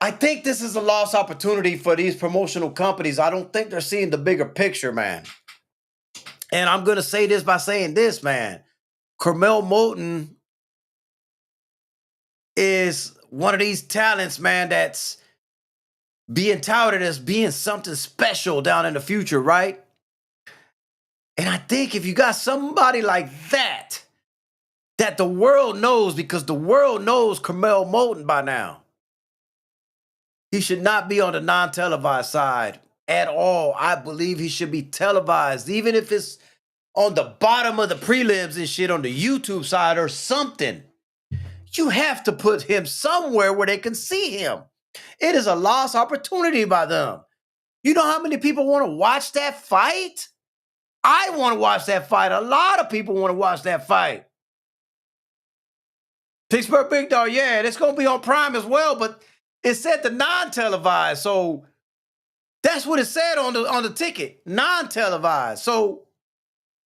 I think this is a lost opportunity for these promotional companies. I don't think they're seeing the bigger picture, man. And I'm going to say this by saying this, man. Kermel Moton is one of these talents, man, that's being touted as being something special down in the future, right? And I think if you got somebody like that the world knows, because the world knows Kermel Moton by now, he should not be on the non-televised side at all. I believe he should be televised, even if it's on the bottom of the prelims and shit on the YouTube side or something. You have to put him somewhere where they can see him. It is a lost opportunity by them. You know how many people want to watch that fight? I want to watch that fight. A lot of people want to watch that fight. Pittsburgh Big Dog, yeah, it's going to be on Prime as well, but it said the non-televised, so that's what it said on the ticket, non-televised. So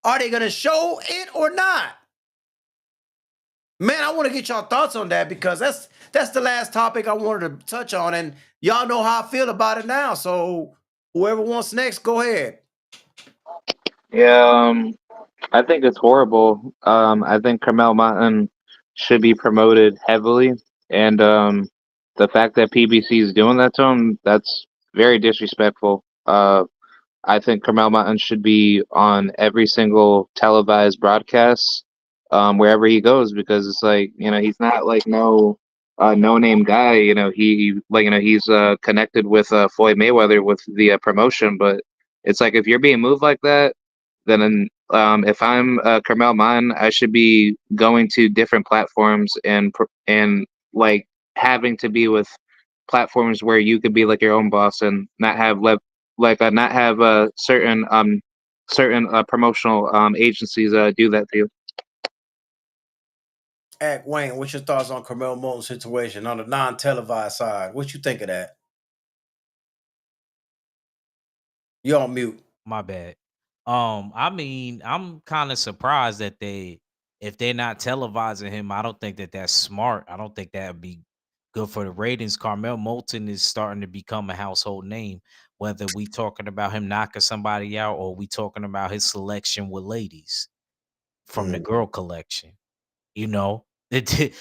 are they going to show it or not? Man, I want to get y'all thoughts on that, because that's the last topic I wanted to touch on, and y'all know how I feel about it now. So whoever wants next, go ahead. Yeah, I think it's horrible. I think Carmel Mountain should be promoted heavily, and the fact that PBC is doing that to him, that's very disrespectful. I think Carmel Mountain should be on every single televised broadcast, wherever he goes, because it's like, he's not like no name guy. He's connected with Floyd Mayweather with the promotion, but it's like if you're being moved like that, then if I'm Carmel Mountain, I should be going to different platforms and like having to be with platforms where you could be like your own boss and not have not have certain promotional agencies do that to you. Wayne, what's your thoughts on Kermel Moton's situation on the non-televised side? What you think of that? You're on mute. My bad. I mean, I'm kind of surprised that if they're not televising him, I don't think that that's smart. I don't think that would be good for the ratings. Carmel Moulton is starting to become a household name, whether we talking about him knocking somebody out or we talking about his selection with ladies from the girl collection. You know, he's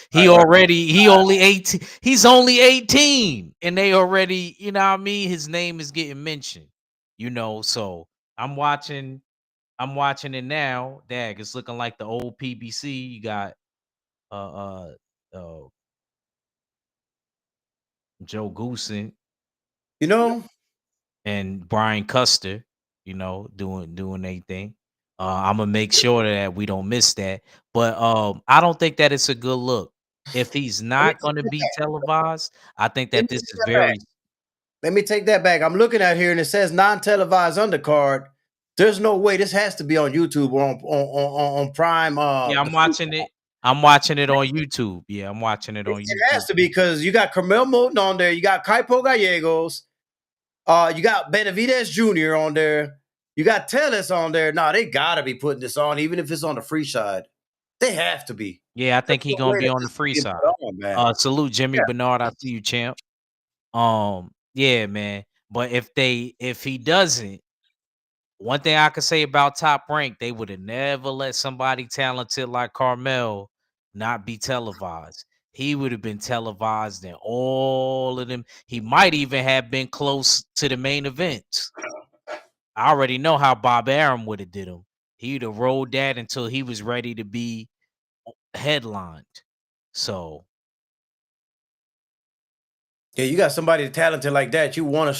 only 18 and they already, you know what I mean? His name is getting mentioned, so I'm watching it now. Dag, it's looking like the old PBC. You got uh uh uh Joe Goosen You know, and Brian Custer, doing anything. I'm gonna make sure that we don't miss that. But I don't think that it's a good look. If he's Let me not take gonna that be back. televised, I think Let that me this take is that back. very Let me take that back. I'm looking at here and it says non-televised undercard. There's no way this has to be on YouTube or on Prime. yeah, The I'm free. watching it. I'm watching it on YouTube. Yeah, I'm watching it on It has YouTube. to be because you got Carmel Moten on there. You got Kaipo Gallegos. You got Benavidez Jr. on there. You got Tellus on there. Nah, they gotta be putting this on, even if it's on the free side. They have to be. Yeah, I There's think he no gonna way be that on the this is free being side. put on, man. Salute Jimmy Yeah. Bernard. I see you, champ. Yeah, man. But if he doesn't, one thing I could say about Top Rank, they would have never let somebody talented like Carmel not be televised. He would have been televised in all of them. He might even have been close to the main events. I already know how Bob Arum would have did him. He'd have rolled that until he was ready to be headlined. So Yeah, you got somebody talented like that. You want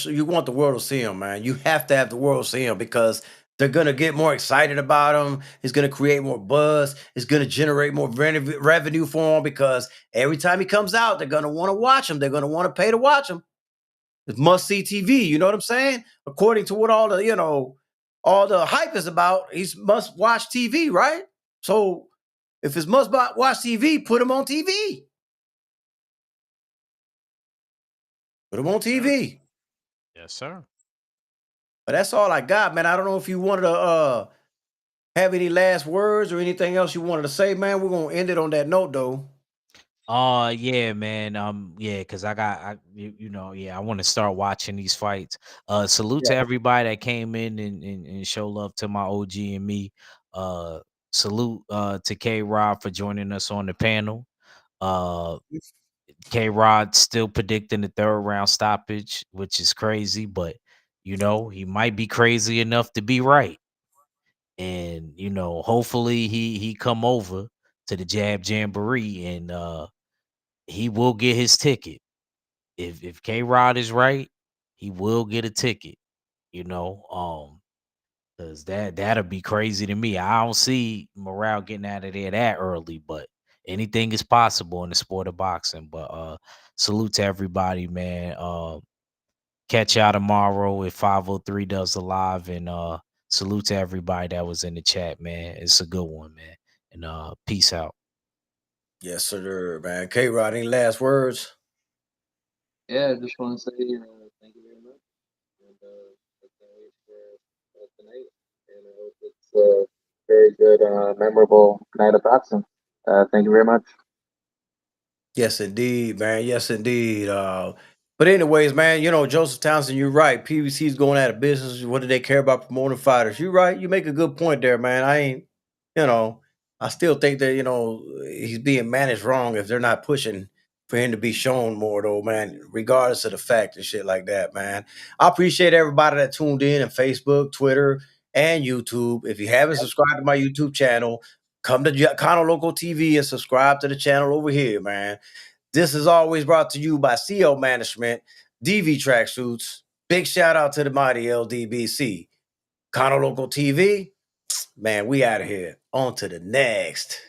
the world to see him, man. You have to have the world see him because they're gonna get more excited about him. It's gonna create more buzz. It's gonna generate more revenue for him because every time he comes out, they're gonna want to watch him. They're gonna want to pay to watch him. It's must see TV. You know what I'm saying? According to what all the hype is about, he's must watch TV, right? So if it's must watch TV, put him on TV. Put him on sir. TV. Yes, sir. But that's all I got, man. I don't know if you wanted to have any last words or anything else you wanted to say, man. We're gonna end it on that note, though. Yeah, man. Yeah, because yeah, I want to start watching these fights. Salute Yeah. to everybody that came in and show love to my OG and me. Salute to K Rod for joining us on the panel. Uh K Rod still predicting the third round stoppage, which is crazy, but he might be crazy enough to be right. And hopefully he come over to the Jab Jamboree and he will get his ticket. If K Rod is right, he will get a ticket, because that'll be crazy to me. I don't see Morale getting out of there that early, but anything is possible in the sport of boxing. But salute to everybody, man. Catch y'all tomorrow if 503 does the live, and salute to everybody that was in the chat, man. It's a good one, man. And peace out. Yes, sir, man. K Rod, any last words? Yeah, I just want to say thank you very much, and I can't wait for tonight, and I hope it's a very good, memorable night of boxing. Thank you very much. Yes, indeed, man. Yes, indeed. But anyways, man, Joseph Townsend, you're right. PBC's going out of business. What do they care about promoting fighters? You're right. You make a good point there, man. you know, I still think that, he's being managed wrong if they're not pushing for him to be shown more, though, man, regardless of the fact and shit like that, man. I appreciate everybody that tuned in on Facebook, Twitter, and YouTube. If you haven't subscribed to my YouTube channel, come to Kano Local TV and subscribe to the channel over here, man. This is always brought to you by CO Management, DV Tracksuits. Big shout out to the mighty LDBC. Kano Local TV, man, we out of here. On to the next.